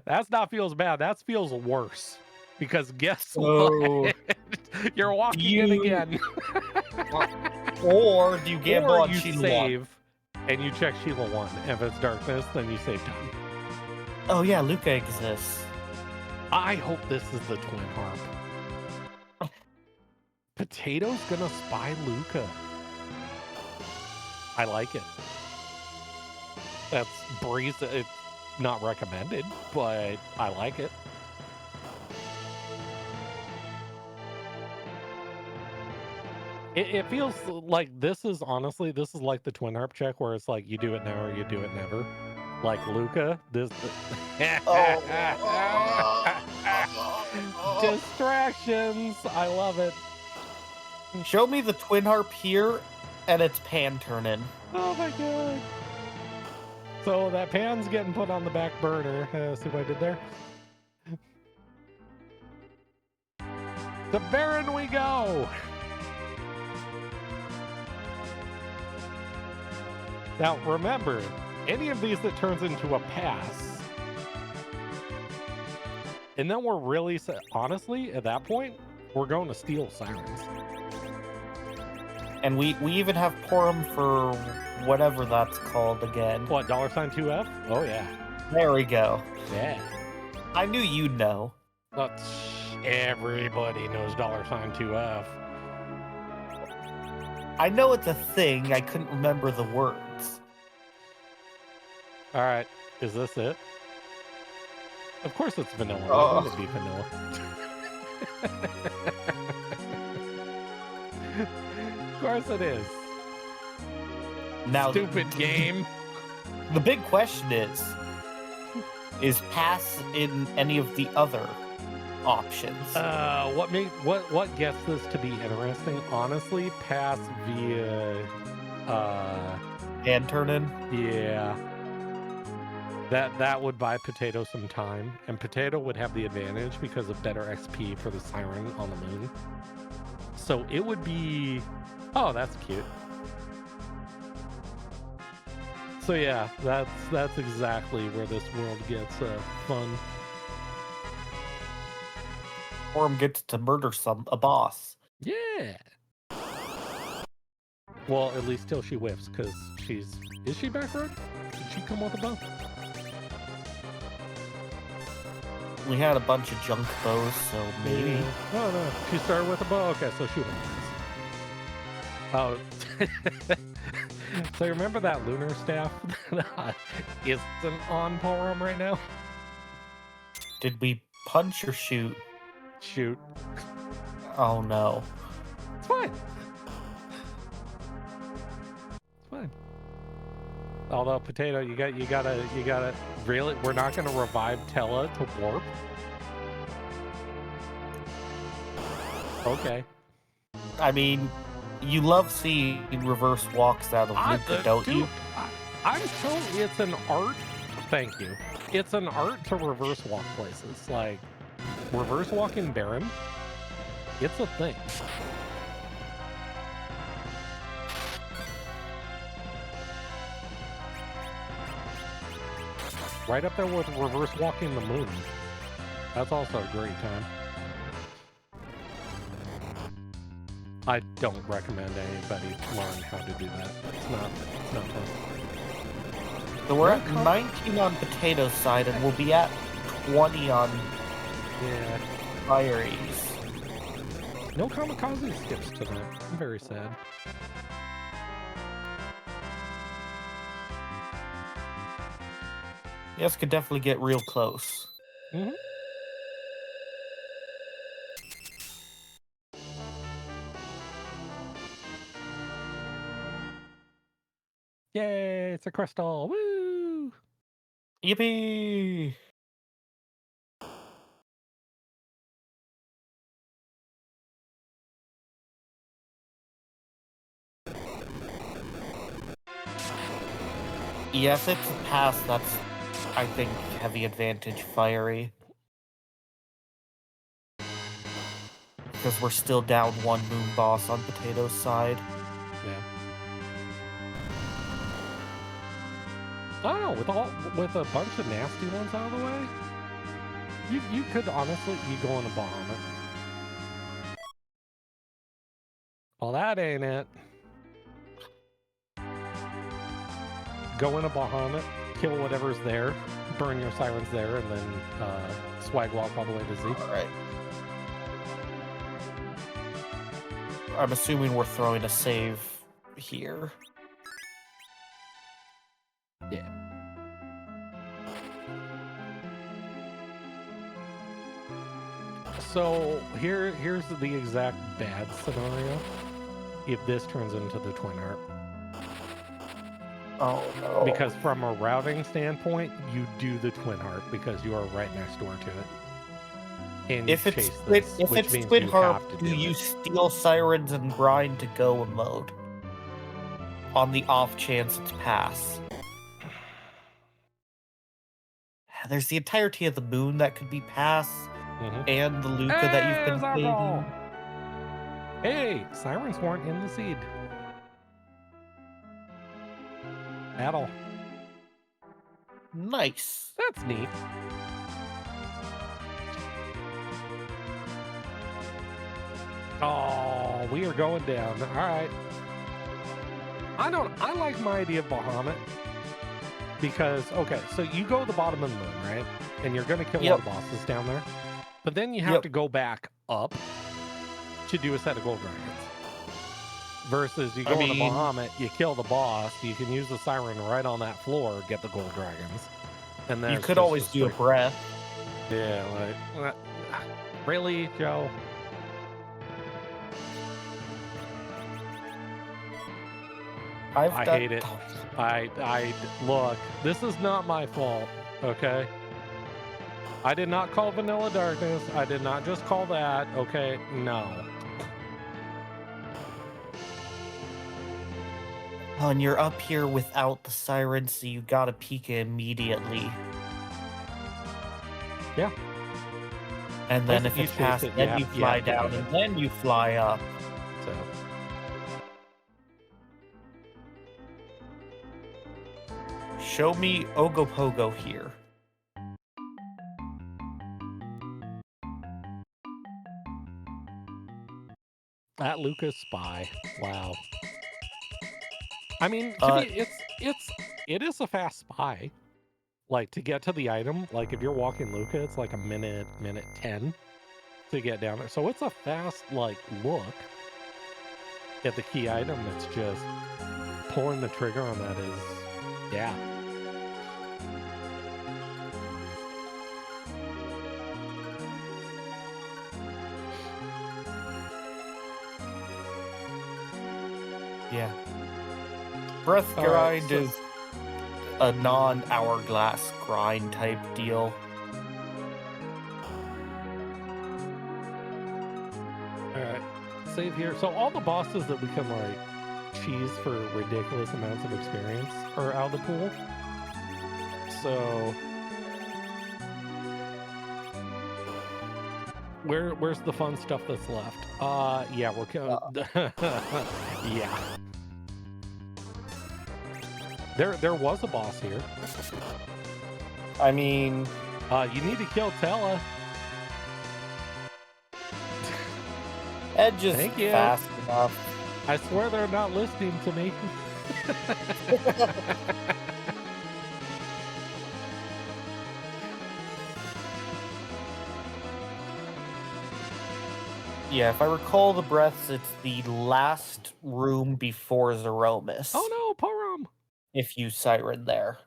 That's not feels bad. That feels worse. Because guess what? You're walking in again. Or do you gamble or on you Sheila save and you check Sheila 1. If it's darkness, then you save time. 1? Oh yeah, Luca exists. I hope this is the Twin Harp. Potato's gonna spy Luca. I like it. That's breeze. It's not recommended, but I like it. It feels like this is like the Twin Harp check where it's like you do it now or you do it never. Like Luca, distractions. I love it. Show me the Twin Harp here, and it's pan turning. Oh my god. So that pan's getting put on the back burner. See what I did there? The Baron we go! Now remember, any of these that turns into a pass, and then we're really, honestly, at that point, we're going to steal Sirens. And we even have Porum for whatever that's called again. What, $2F? Oh yeah. There we go. Yeah. I knew you'd know. But everybody knows $2F. I know it's a thing, I couldn't remember the words. Alright, is this it? Of course it's vanilla. Oh. Why would it be vanilla? Of course it is. Now, Stupid game. the big question is pass in any of the other options? What gets this to be interesting? Honestly, pass via Hand turn in? yeah. That would buy Potato some time, and Potato would have the advantage because of better XP for the Siren on the moon. So it would be... Oh, that's cute. So yeah, that's exactly where this world gets fun. Porum gets to murder a boss. Yeah. Well, at least till she whiffs, because is she back road? Did she come with a bow? We had a bunch of junk bows, so maybe. Yeah. Oh no, she started with a bow. Okay, so she wins. Oh. So remember that lunar staff that isn't on Porum right now? Did we punch or shoot? Shoot. Oh no. It's fine. It's fine. Although Potato, you gotta really, we're not gonna revive Tella to warp. Okay. I mean, you love seeing reverse walks out of Luca, don't you? I'm told it's an art. Thank you. It's an art to reverse walk places. Like, reverse walk in Baron, it's a thing. Right up there with reverse walking the moon. That's also a great time. I don't recommend anybody learn how to do that. It's not fun. So we're at 19 on potato side, and we'll be at 20 on fieries. No kamikaze skips tonight. I'm very sad. Yes, could definitely get real close. Mm-hmm. Yay, it's a crystal. Woo! Yippee! Yes, it's a pass. That's, I think, heavy advantage fiery. Because we're still down one moon boss on Potato's side. Yeah. I don't know, with a bunch of nasty ones out of the way, you could honestly go on a Bahamut. Well, that ain't it. Go in a Bahamut, kill whatever's there, burn your sirens there, and then swag walk all the way to Z. Alright. I'm assuming we're throwing a save here. Yeah. So here's the exact bad scenario if this turns into the twin heart. Oh no. Because from a routing standpoint, you do the twin heart because you are right next door to it. And if you it's chase this, if which it's means twin you heart, have to do do you it. steal sirens and grind to go mode? On the off chance it's pass. There's the entirety of the moon that could be pass, and the Luca that you've been taking. Hey, sirens weren't in the seed at all. Nice. That's neat. Oh, we are going down. All right. I like my idea of Bahamut because, okay, so you go to the bottom of the moon, right? And you're going to kill all the bosses down there. But then you have to go back up to do a set of gold dragons. Versus you go on a Bahamut, you kill the boss, you can use the siren right on that floor, get the gold dragons. And then you could always do a breath. Yeah, like, really, Joe? I hate it. I look, this is not my fault, okay? I did not call Vanilla Darkness. I did not just call that, okay? No. Oh, and you're up here without the siren, so you gotta peek immediately. Yeah. And then if it's past, then you fly down, and then you fly up. So. Show me Ogopogo here. At Lucas Spy. Wow. I mean, it is a fast spy. Like, to get to the item, like, if you're walking Luca, it's like a minute 10 to get down there. So it's a fast, like, look at the key item. It's just pulling the trigger on that is, yeah. Yeah. Breath grind is a non-hourglass grind type deal. Alright, save here. So all the bosses that we can, like, cheese for ridiculous amounts of experience are out of the pool. So where's the fun stuff that's left? Yeah, yeah. There was a boss here. I mean, You need to kill Tella. Edge is Thank you. fast enough. I swear they're not listening to me. Yeah, if I recall the breaths, it's the last room before Zeromus. Oh no, Porum. If you Siren there.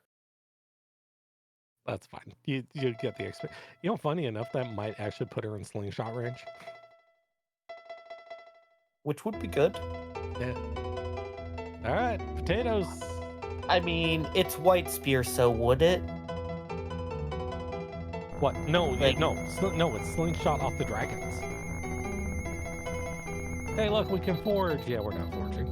That's fine. You get the experience. You know, funny enough, that might actually put her in slingshot range. Which would be good. Yeah. All right, potatoes. I mean, it's White Spear, so would it? What? No, Like- no, no. It's slingshot off the dragons. Hey, look, we can forge. Yeah, we're not forging.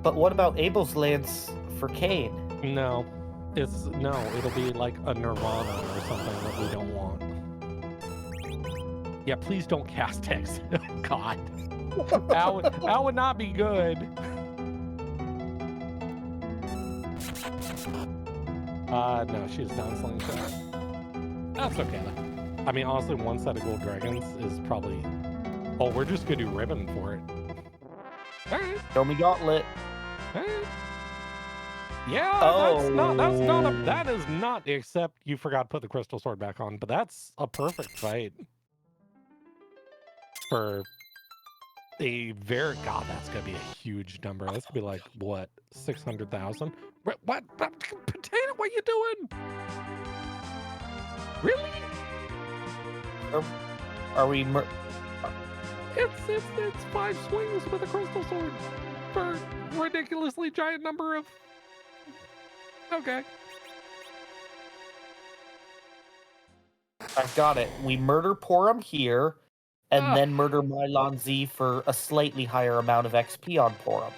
But what about Abel's Lance for Kane? No, it'll be like a Nirvana or something that we don't want. Yeah, please don't cast Hex. Oh, God. That would not be good. No, she's not slingshot. That's okay though. I mean, honestly, one set of gold dragons is probably... Oh, we're just gonna do ribbon for it. Alright. Show me Gauntlet. Alright. Yeah, Oh. that is not, except you forgot to put the crystal sword back on, but that's a perfect fight. For a very... God, that's gonna be a huge number. That's gonna be like, what, 600,000? What? Potato, what are you doing? Really? Are we... It's 5 swings with a crystal sword for a ridiculously giant number of... Okay. I've got it. We murder Porum here, and then murder Mylon Z for a slightly higher amount of XP on Porum.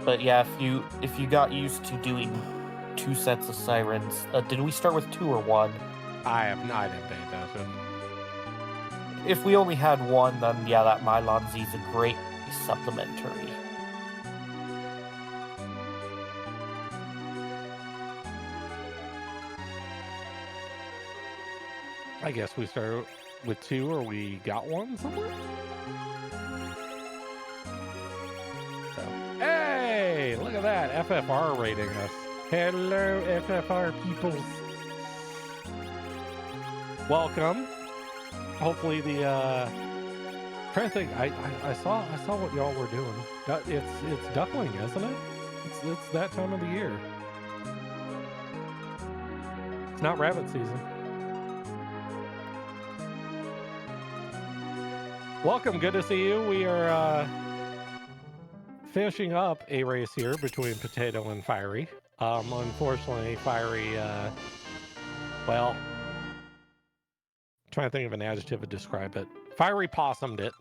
But yeah, if you got used to doing 2 sets of sirens, did we start with 2 or 1? I didn't pay attention. If we only had 1, then yeah, that Mylon Z is a great supplementary. I guess we started with 2, or we got 1 somewhere? So, hey, look at that. FFR rating us. Hello, FFR peoples. Welcome. Hopefully trying to think, I saw what y'all were doing. It's duckling, isn't it? It's that time of the year. It's not rabbit season. Welcome, good to see you. We are finishing up a race here between Potato and Fiery. Unfortunately, Fiery, well, trying to think of an adjective to describe it. Fiery possummed it.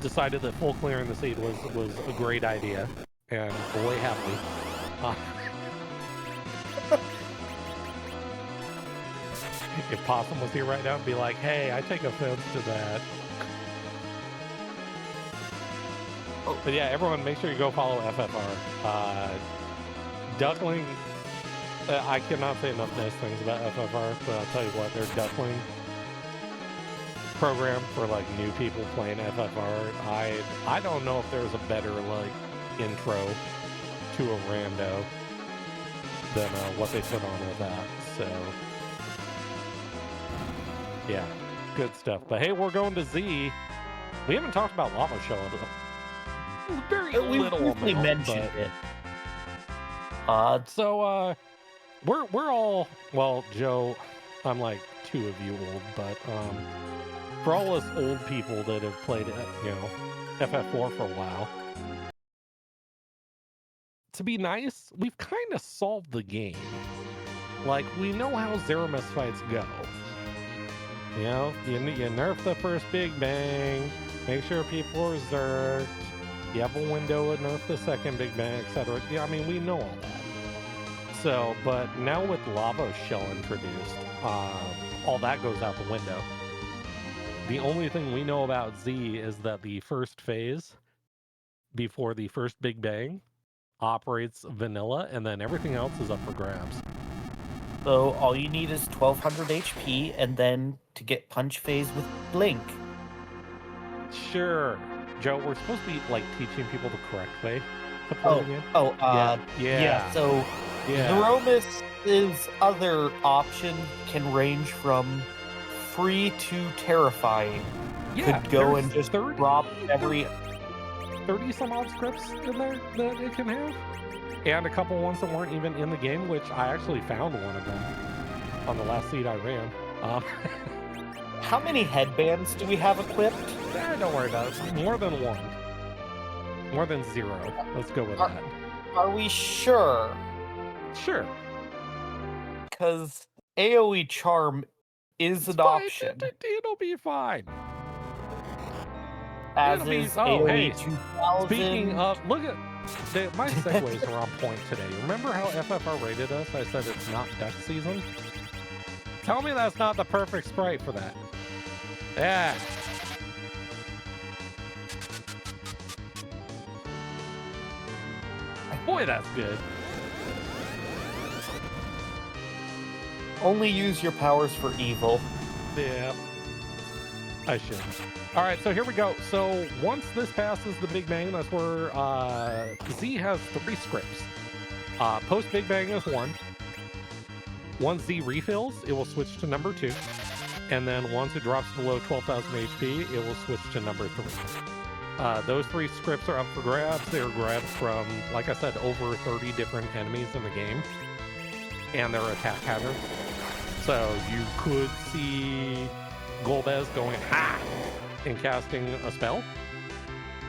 Decided that full clearing the seed was a great idea, and boy have we. If Possum was here right now, it'd be like, hey, I take offense to that. But yeah, everyone, make sure you go follow FFR. Duckling, I cannot say enough nice things about FFR, but I'll tell you what, their Duckling program for like new people playing FFR, I don't know if there's a better like intro to a rando than what they put on with that. So yeah, good stuff. But hey, we're going to Z. We haven't talked about Lava Show at all. Very little briefly mentioned it. So we're all, well, Joe, I'm like 2 of you old, but for all us old people that have played FF4 for a while, to be nice, we've kind of solved the game. Like, we know how Zeramus fights go. You know, you nerf the first Big Bang, make sure people are zerked, you have a window to nerf the second Big Bang, etc. Yeah, I mean, we know all that. So, but now with Lava Shell introduced, all that goes out the window. The only thing we know about Z is that the first phase, before the first Big Bang, operates vanilla, and then everything else is up for grabs. So all you need is 1200 HP, and then to get punch phase with Blink. Sure. Joe, we're supposed to be, like, teaching people the correct way to play the game. Yeah, so Zeromus's other option can range from free to terrifying. Yeah, Could go and just 30, drop every 30 some odd scripts in there that it can have, and a couple ones that weren't even in the game, which I actually found one of them on the last seed I ran. How many headbands do we have equipped? Don't worry about it. More than one. More than 0. Let's go with that. Are we sure? Sure. Because AoE Charm is an option. It'll be fine. As is AoE 2000. Speaking of, look at my segues are on point today. Remember how FFR rated us? I said it's not duck season. Tell me that's not the perfect sprite for that. Yeah. Boy, that's good. Only use your powers for evil. Yeah. I should. All right, so here we go. So once this passes the Big Bang, that's where Z has 3 scripts. Post Big Bang is 1. Once Z refills, it will switch to number 2. And then once it drops below 12,000 HP, it will switch to number 3. Those 3 scripts are up for grabs. They're grabs from, like I said, over 30 different enemies in the game. And their attack patterns. So you could see Golbez going, ha! And casting a spell.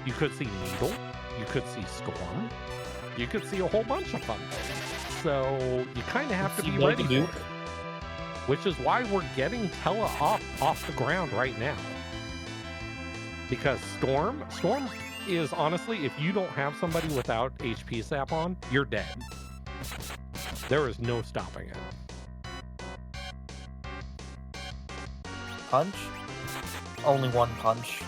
You could see Needle. You could see Storm. You could see a whole bunch of fun things. So you kind of have to be ready for it. Which is why we're getting Tella off the ground right now. Because Storm is honestly, if you don't have somebody without HP sap on, you're dead. There is no stopping it. Punch? Only 1 punch.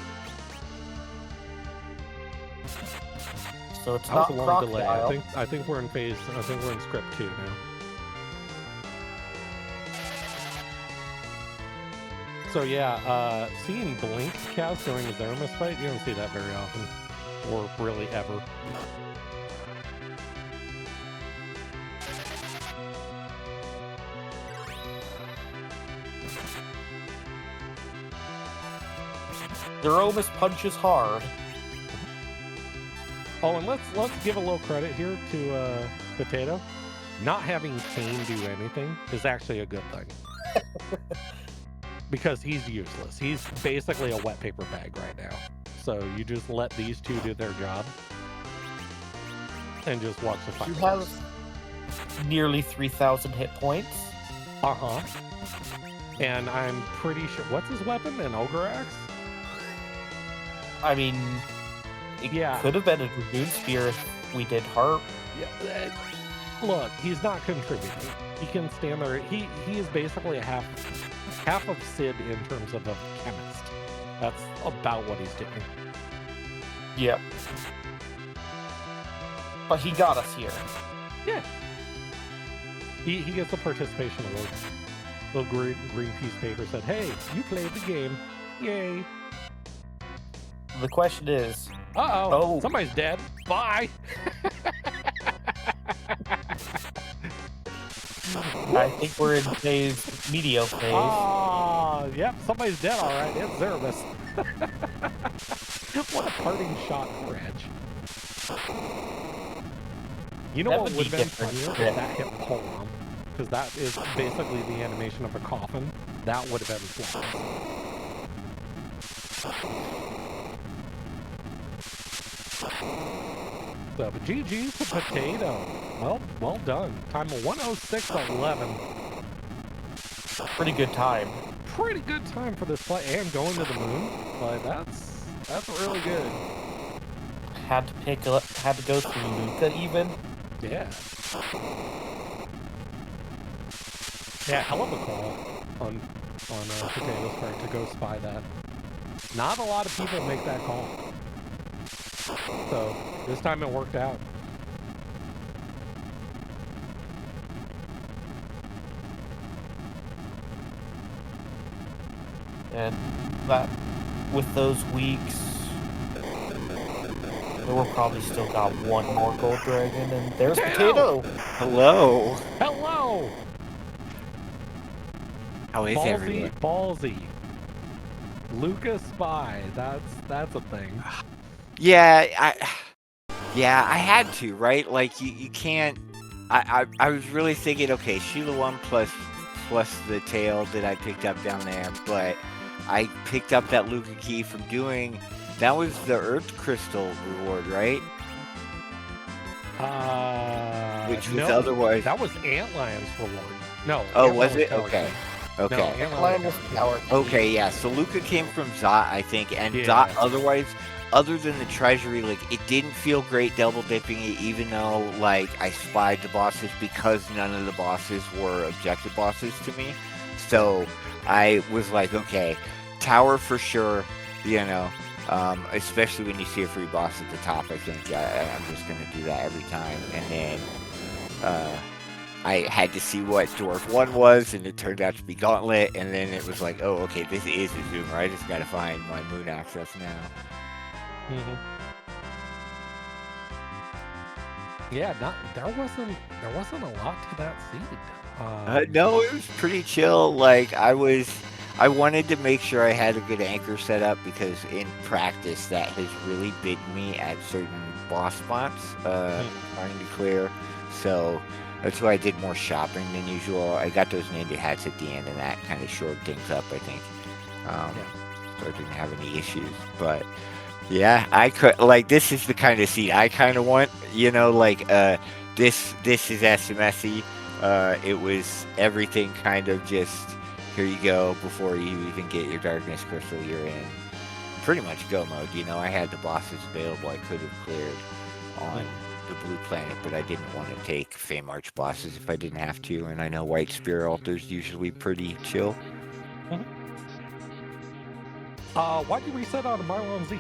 So it's not a long delay. Crocodile. I think we're in phase. I think we're in script 2 now. So yeah, seeing Blink cast during a Zeromus fight, you don't see that very often, or really ever. Zeromus punches hard. Oh, and let's give a little credit here to Potato. Not having Kane do anything is actually a good thing. Because he's useless. He's basically a wet paper bag right now. So you just let these 2 do their job. And just watch the fight. You have nearly 3,000 hit points. Uh-huh. And I'm pretty sure... What's his weapon? An Ogre Axe? I mean... It could have been a Dragoon Spear if we did Harp. Yeah, look, he's not contributing. He can stand there. He is basically a half of Sid in terms of a chemist. That's about what he's doing. Yep. But he got us here. Yeah. He gets a participation award. Little green piece of paper said, "Hey, you played the game. Yay." The question is... Uh-oh. Somebody's dead. Bye. I think we're in phase, Meteor phase. Oh, yep, somebody's dead, all right. It's Zeromus. What a parting shot, Reg. You know what would have been funnier if that hit Polearm? Because that is basically the animation of a coffin. That would have been flawless. So, but GG's to Potato. Well done. Time of 106.11. Pretty good time. pretty good time for this fight, and going to the moon. Like that's really good. Had to go through Luca even. Yeah. Yeah, hell of a call on Potato's part to go spy that. Not a lot of people make that call. So this time it worked out. And that, with those weeks, we'll probably still got one more gold dragon, and there's Potato. Hello. Hello. How is everyone? Ballsy. Lucas Spy. That's a thing. Yeah, I had to, right? Like you can't. I was really thinking, okay, Sheila 1 plus the tail that I picked up down there, but I picked up that Luca key from doing. That was the Earth Crystal reward, right? Which was no, otherwise. That was Antlion's reward. No. Oh, Antlion was it? Tower Okay. Key. Okay. No, Antlion was Tower Key. Okay, yeah. So Luca came from Zot, I think, and Yeah. Zot. Otherwise, other than the treasury, like it didn't feel great double dipping it, even though like I spied the bosses because none of the bosses were objective bosses to me. So I was like, okay, Tower for sure, you know. Especially when you see a free boss at the top, I think I'm just gonna do that every time. And then I had to see what Dwarf 1 was, and it turned out to be Gauntlet. And then it was like, oh, okay, this is a Zoomer. I just gotta find my moon access now. Mm-hmm. Yeah, there wasn't a lot to that seed. No, it was pretty chill. Like I wanted to make sure I had a good anchor set up because in practice that has really bitten me at certain boss spots trying to clear. So that's why I did more shopping than usual. I got those ninja hats at the end, and that kind of shored things up, I think. So I didn't have any issues. But yeah, I could this is the kind of seed I kind of want. You know, like this is SMSy. It was everything kind of just. Here you go, before you even get your Darkness Crystal, you're in pretty much go mode. You know, I had the bosses available I could have cleared on the blue planet, but I didn't want to take Fame Arch bosses if I didn't have to, and I know White Spear Altar's usually pretty chill. Why'd you reset out of Marlon Z?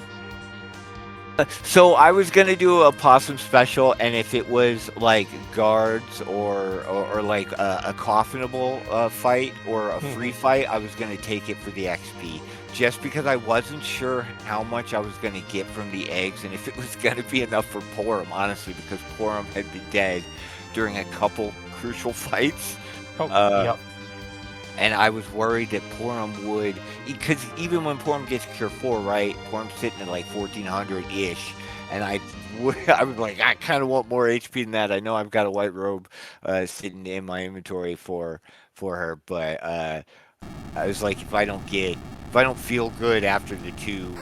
So I was gonna do a possum special, and if it was like guards or like a coffinable fight or a free fight, I was gonna take it for the XP, just because I wasn't sure how much I was gonna get from the eggs, and if it was gonna be enough for Porum, honestly, because Porum had been dead during a couple crucial fights. Yep. And I was worried that Porum would, because even when Porum gets Cure 4, right, Porum's sitting at like 1400-ish, and I was like, I kind of want more HP than that. I know I've got a white robe sitting in my inventory for her, but I was like, if I don't feel good after the 2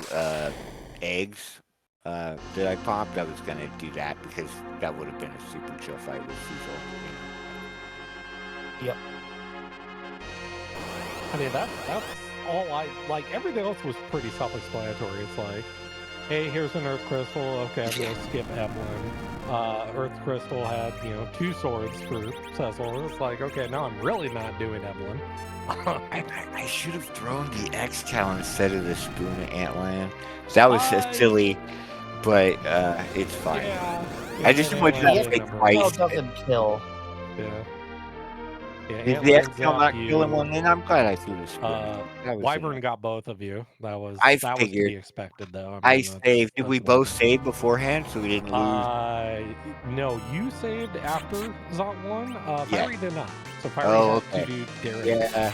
eggs that I popped, I was gonna do that because that would have been a super chill fight with Cecil. Yep. I mean, that's all like. Everything else was pretty self-explanatory. It's like, hey, here's an Earth Crystal. Okay, I'm gonna skip Evelyn. Earth Crystal had 2 swords for Cecil. It's like, okay, now I'm really not doing Evelyn. I should have thrown the X Talon instead of the Spoon at Antlion. That was silly, but it's fine. Yeah, I just wanted to take twice. Well, doesn't kill. Yeah. If the X Talon not killing one, then I'm glad I threw the Spoon. Wyvern got both of you. That was I that was to figured. be expected, though. I mean, saved. Did we both save beforehand so we didn't lose? No, you saved after Zot 1. Fiery did not. So Fiery had to do Darren. Yeah.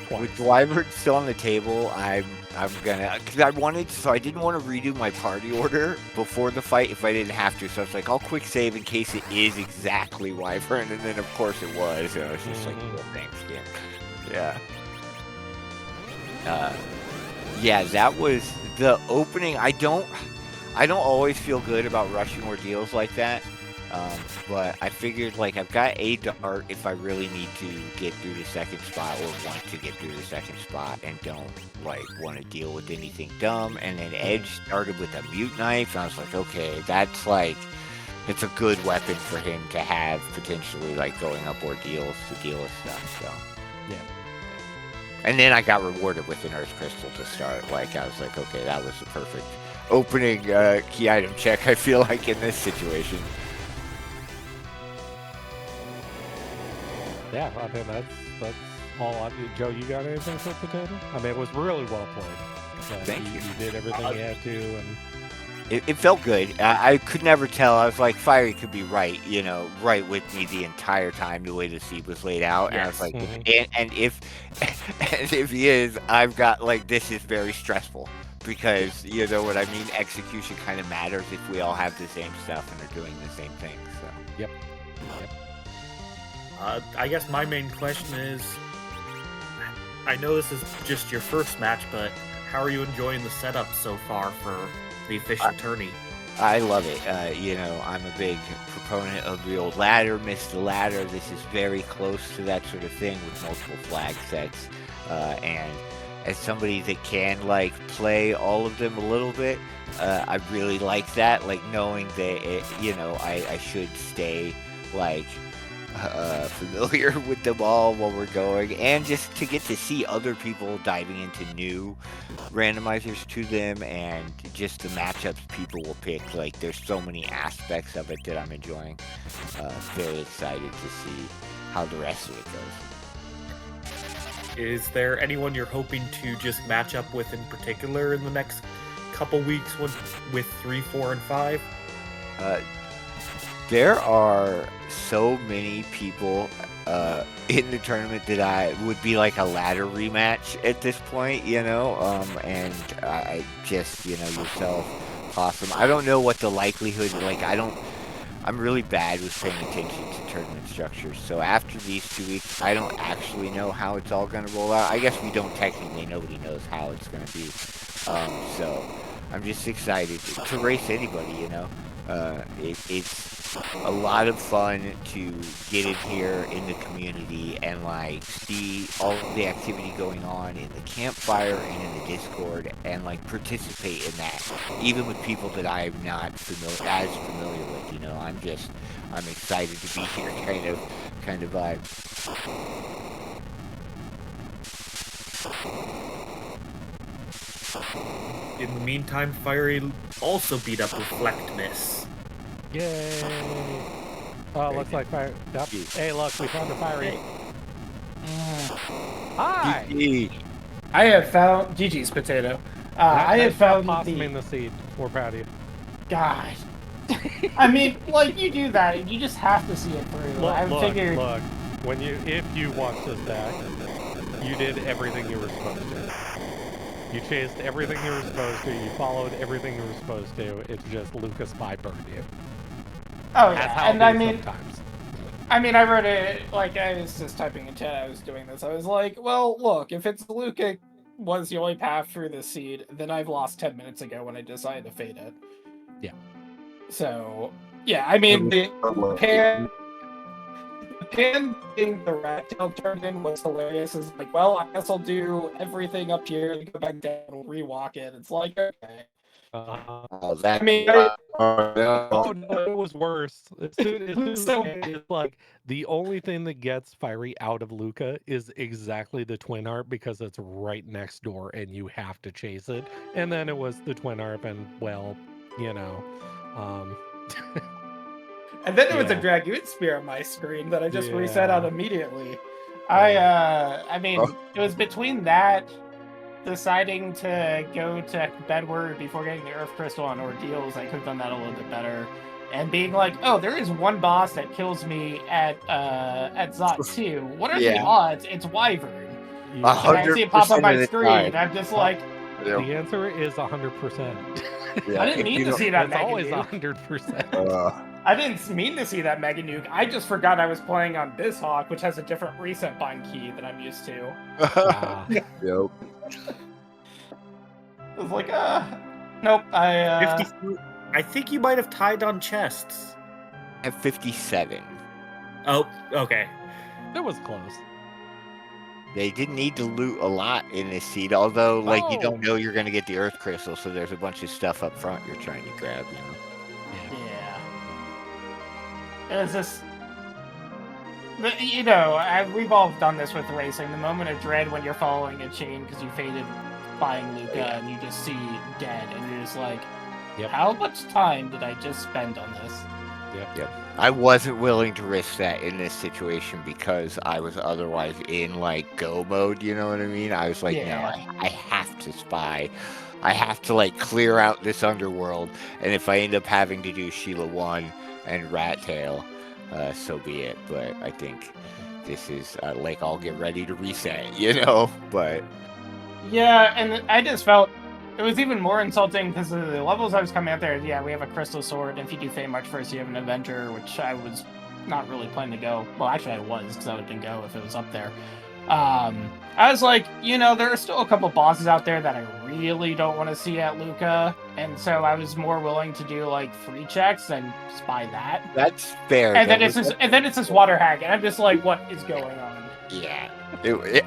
Twice. With Wyvern still on the table, I'm gonna, because I didn't want to redo my party order before the fight if I didn't have to. So I was like, I'll quick save in case it is exactly Wyvern, and then of course it was. So I was just like, well, thanks, yeah. Yeah, that was the opening. I don't always feel good about rushing ordeals like that. But I figured like I've got a dart if I really need to get through the second spot or want to get through the second spot and don't like want to deal with anything dumb. And then Edge started with a mute knife, and I was like, okay, that's like it's a good weapon for him to have potentially like going up ordeals to deal with stuff. So Yeah. and then I got rewarded with an Earth Crystal to start. Like I was like, okay, that was the perfect opening key item check. I feel like in this situation. Yeah, I mean that's all I do. Joe, you got anything for Potato? I mean, it was really well played. Thank you. You did everything you had to, and It felt good. I could never tell. I was like, Fiery could be right, right with me the entire time the way the seed was laid out. And I was like, and if and if he is, I've got like this is very stressful because you know what I mean. Execution kind of matters if we all have the same stuff and are doing the same thing. So Yep. I guess my main question is, I know this is just your first match, but how are you enjoying the setup so far for the efficient tourney? I love it. I'm a big proponent of the old ladder, miss the ladder. This is very close to that sort of thing with multiple flag sets. And as somebody that can like play all of them a little bit, I really like that. Like knowing that I should stay like familiar with them all while we're going, and just to get to see other people diving into new randomizers to them and just the matchups people will pick. Like there's so many aspects of it that I'm enjoying. Very excited to see how the rest of it goes. Is there anyone you're hoping to just match up with in particular in the next couple weeks with 3, 4, and 5? There are so many people in the tournament that I would be like a ladder rematch at this point, and I just, yourself, Possum. I don't know what the likelihood, I'm really bad with paying attention to tournament structures. So after these 2 weeks, I don't actually know how it's all going to roll out. I guess we don't technically, nobody knows how it's going to be. So I'm just excited to race anybody, It's a lot of fun to get in here in the community and like see all of the activity going on in the campfire and in the Discord and like participate in that, even with people that I'm not as familiar with. I'm excited to be here, kind of vibe. In the meantime, Fiery also beat up Reflect Miss. Yay! Oh, looks like fire. Yep. Hey, look, we found a Fiery. Hi. I have found GG's Potato. I have found possuming the seed. We're proud of you. God. I mean, like you do that, and you just have to see it through. Look. If you watch this back, you did everything you were supposed to. You chased everything you were supposed to. You followed everything you were supposed to. It's just Lucas Spy burned you. Oh yeah, and sometimes. I wrote it like I was just typing in chat. I was doing this. I was like, well, look, if it's Luca was the only path through the seed, then I've lost 10 minutes ago when I decided to fade it. Yeah. So yeah, the pan being the rat tail turned in was hilarious. It's like, well, I guess I'll do everything up here and go back down and rewalk it. It's like, okay. Oh no, it was worse. It's like the only thing that gets Fiery out of Luca is exactly the twin harp because it's right next door and you have to chase it. And then it was the twin harp, and and then there was a Dragoon Spear on my screen that I just reset out immediately. It was between that, deciding to go to Bedward before getting the Earth Crystal on Ordeals. I could have done that a little bit better. And being like, oh, there is one boss that kills me at Zot 2. What are the odds? It's Wyvern. And I see it pop up my screen. I'm just like... The answer is 100%. I didn't mean to see that It's Mega always Nuke. 100%. I didn't mean to see that Mega Nuke. I just forgot I was playing on BizHawk, which has a different reset bind key than I'm used to. Yep. I was like, nope. 53. I think you might have tied on chests. At 57. Oh, okay. It was close. They didn't need to loot a lot in this seed, although, like, you Oh. don't know you're going to get the Earth Crystal, so there's a bunch of stuff up front you're trying to grab, you know? Yeah. It was just. You know, we've all done this with racing. The moment of dread when you're following a chain because you faded buying Luca and you just see dead, and you're just like, Yep. how much time did I just spend on this? Yep. I wasn't willing to risk that in this situation because I was otherwise in, like, go mode, you know what I mean? I was like, Yeah. no, I have to spy. I have to, like, clear out this underworld, and if I end up having to do Sheila 1 and Rat Tail, so be it. But I think this is, like, I'll get ready to reset, you know? But... Yeah, and I just felt it was even more insulting because of the levels I was coming out there. Yeah, we have a crystal sword, and if you do Fey March first, you have an Avenger, which I was not really planning to go. Well, actually, I was, because I would have go if it was up there. I was like, you know, there are still a couple bosses out there that I really don't want to see at Luca, and so I was more willing to do, like, free checks and spy that. That's fair. And then it's this water hack, and I'm just like, what is going on? Yeah.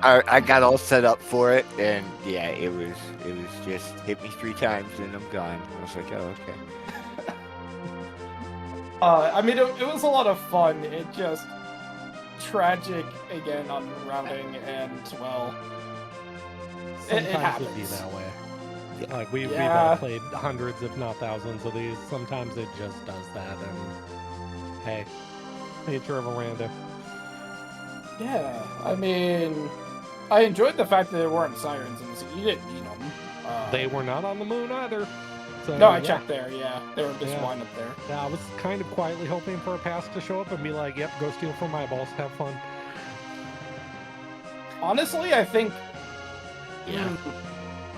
I got all set up for it, and yeah, it was just hit me 3 times and I'm gone. I was like, oh, okay. I mean, it was a lot of fun. It just tragic again on routing, and well, it Sometimes it'd be happens. that way. Like we've Yeah. all played hundreds, if not thousands, of these. Sometimes it just does that, and hey, nature of a rando. Yeah, I mean, I enjoyed the fact that there weren't sirens in this. You didn't need them. They were not on the moon either. So, No, I yeah. checked there. Yeah, there were just Yeah. one up there. Yeah, I was kind of quietly hoping for a pass to show up and be like, "Yep, go steal from my balls, have fun." Honestly, I think. Yeah.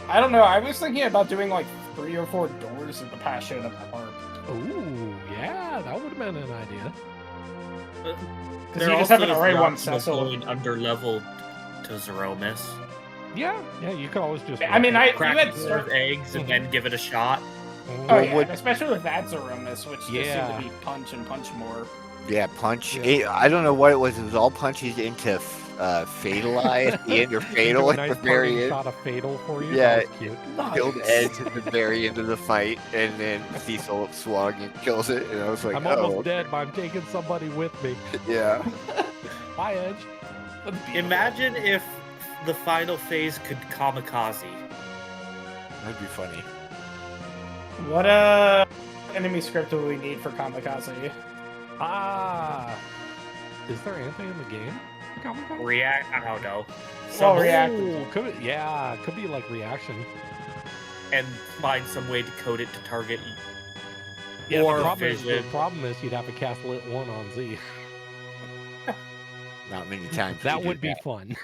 I don't know. I was thinking about doing like 3 or 4 doors if the pass showed up at Harp. Ooh, yeah, that would have been an idea. Because you just have an array one Cecil Cecil. going under level to Zeromus. Yeah, you could always just. I mean, you Crack had it with eggs and then give it a shot. Oh Well, yeah, what- and especially with that Zeromus, which just Yeah. seemed to be punch and punch more. Yeah, punch. Yeah. I don't know what it was. It was all punches into Fatal Eye at the end, or Fatal a at nice the very parting end. shot of fatal for you. Yeah. That was cute. Killed Edge at the very end of the fight, and then Cecil swung and kills it, and I was like, I'm oh, almost dead, but I'm taking somebody with me. yeah. Bye, Edge. Imagine if the final phase could kamikaze. That'd be funny. What enemy script do we need for Kamikaze? Ah, is there anything in the game? Kamikaze? React. I don't know. Well, Some- react. Ooh, could be like reaction. and find some way to code it to target. Yeah, Or the vision. problem is you'd have to cast Lit 1 on Z. Not many times. That you do would be that. fun.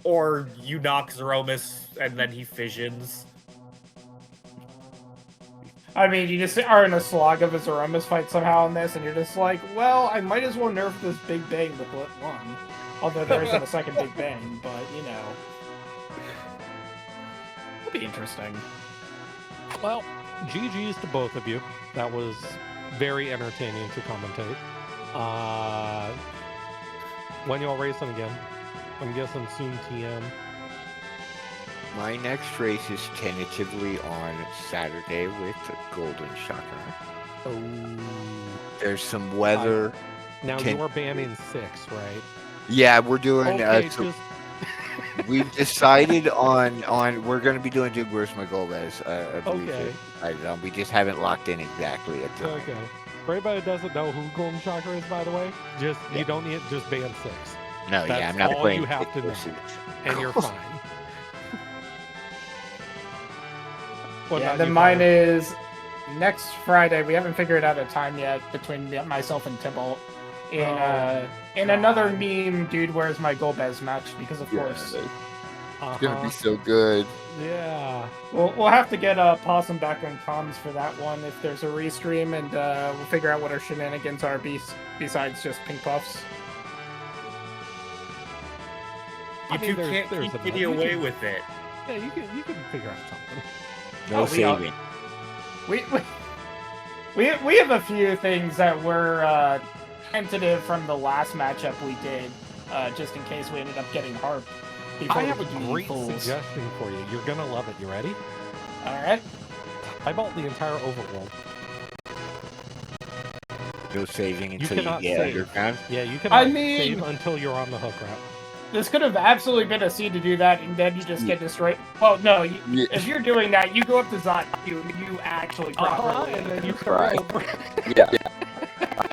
Or you knock Zeromus and then he fissions. I mean, you just are in a slog of a Zeromus fight somehow in this, and you're just like, well, I might as well nerf this Big Bang with Lit 1. Although there isn't a second Big Bang, but, you know. It'll be interesting. Well, GG's to both of you. That was very entertaining to commentate. When y'all racing again? I'm guessing soon TM. My next race is tentatively on Saturday with Golden Shocker. Oh. There's some weather. Now Ten- you are banning 6, right? Yeah, we're doing. Okay, So just we've decided on we're going to be doing Dude Where's My Golbez. I believe Okay. it. I don't know. We just haven't locked in exactly at the time. okay. For anybody who doesn't know who Golden Shocker is, by the way, just Yeah. you don't need just ban 6, No, yeah, That's I'm not all playing. you have to know. Pursuit. and you're fine. What Yeah, about then you, mine Connor? is next Friday. We haven't figured out a time yet between myself and Tybalt. In another meme, Dude, Where's My Golbez match? Because of course. Uh-huh. so good. Yeah. We'll have to get Possum back on comms for that one if there's a restream, and we'll figure out what our shenanigans are besides just pink puffs. I You mean, two there's- can't there's keep enough. getting You away can- with it. Yeah, you can figure out something. No Oh, we are- saving. We have a few things that were tentative from the last matchup we did, just in case we ended up getting harped. I have a great suggestion for you. You're gonna love it. You ready? All right. I bought the entire overworld. No saving until you cannot get save. underground. Yeah, you cannot I mean- save until you're on the hook route. This could have absolutely been a seed to do that, and then you just get destroyed. Well, no, Yeah. if you're doing that, you go up to Zot, you actually properly, and then you Right. over. Yeah.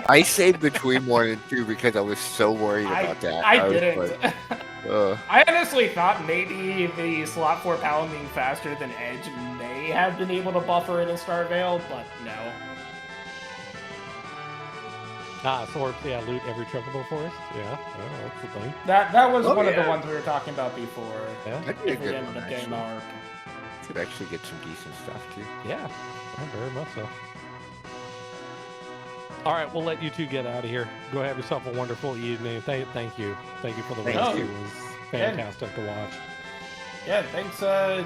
I saved between 1 and 2 because I was so worried about that. I was didn't. like, I honestly thought maybe the slot 4 Paladin being faster than Edge may have been able to buffer in a Star Veil, but no. Swords, yeah, loot every Chocobo forest. Yeah, that's the thing. That was Oh, one of the yeah. ones we were talking about before. Yeah, That'd be a If we good ended one, up getting the actually. harp. Could actually get some decent stuff too. yeah, very much so. All right, we'll let you two get out of here. Go have yourself a wonderful evening. Thank you for the Thank race. you. It was fantastic to watch. Yeah, thanks, of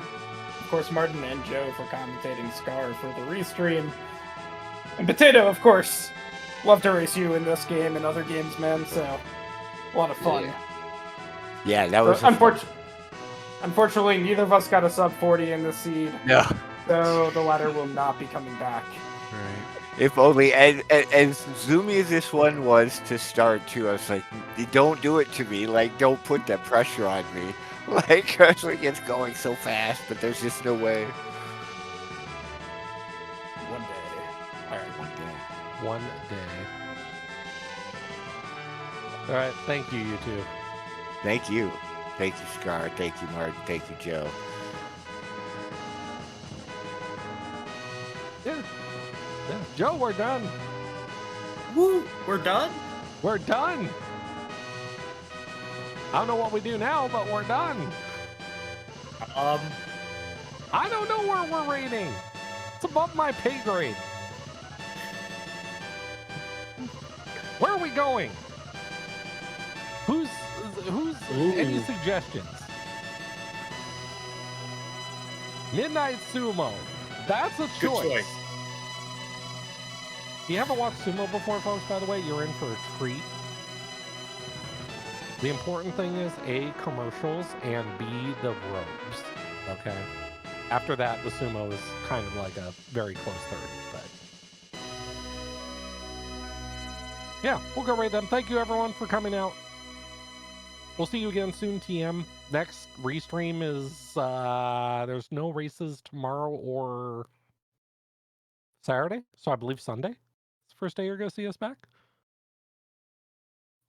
course, Martin and Joe for commentating Scar for the restream. And Potato, of course. Love to race you in this game and other games, man, so a lot of fun. Yeah, that was. a fun- Unfortunately, neither of us got a sub 40 in this seed, No. so the ladder will not be coming back. Right. If only, as zoomy as this one was to start too, I was like, don't do it to me. Like, don't put that pressure on me. Like, I was like, it's going so fast, but there's just no way. One day. All right, one day. One day. All right, thank you, you two. Thank you. Thank you, Scar. Thank you, Martin. Thank you, Joe. Yeah. Joe, we're done. Woo! We're done? We're done. I don't know what we do now, but we're done. I don't know where we're rating. It's above my pay grade. Where are we going? Who's any suggestions? Midnight Sumo. That's a Good choice. choice. If you haven't watched Sumo before, folks, by the way, you're in for a treat. The important thing is A, commercials, and B, the ropes. Okay? After that, the Sumo is kind of like a very close third, but yeah, we'll go rate them. Thank you, everyone, for coming out. We'll see you again soon, TM. Next restream is, there's no races tomorrow or Saturday, so I believe Sunday. It's the first day you're going to see us back.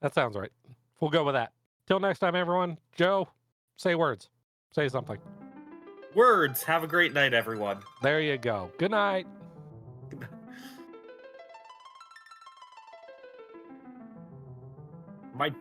That sounds right. We'll go with that. Till next time, everyone. Joe, say words. Say something. Words. Have a great night, everyone. There you go. Good night. My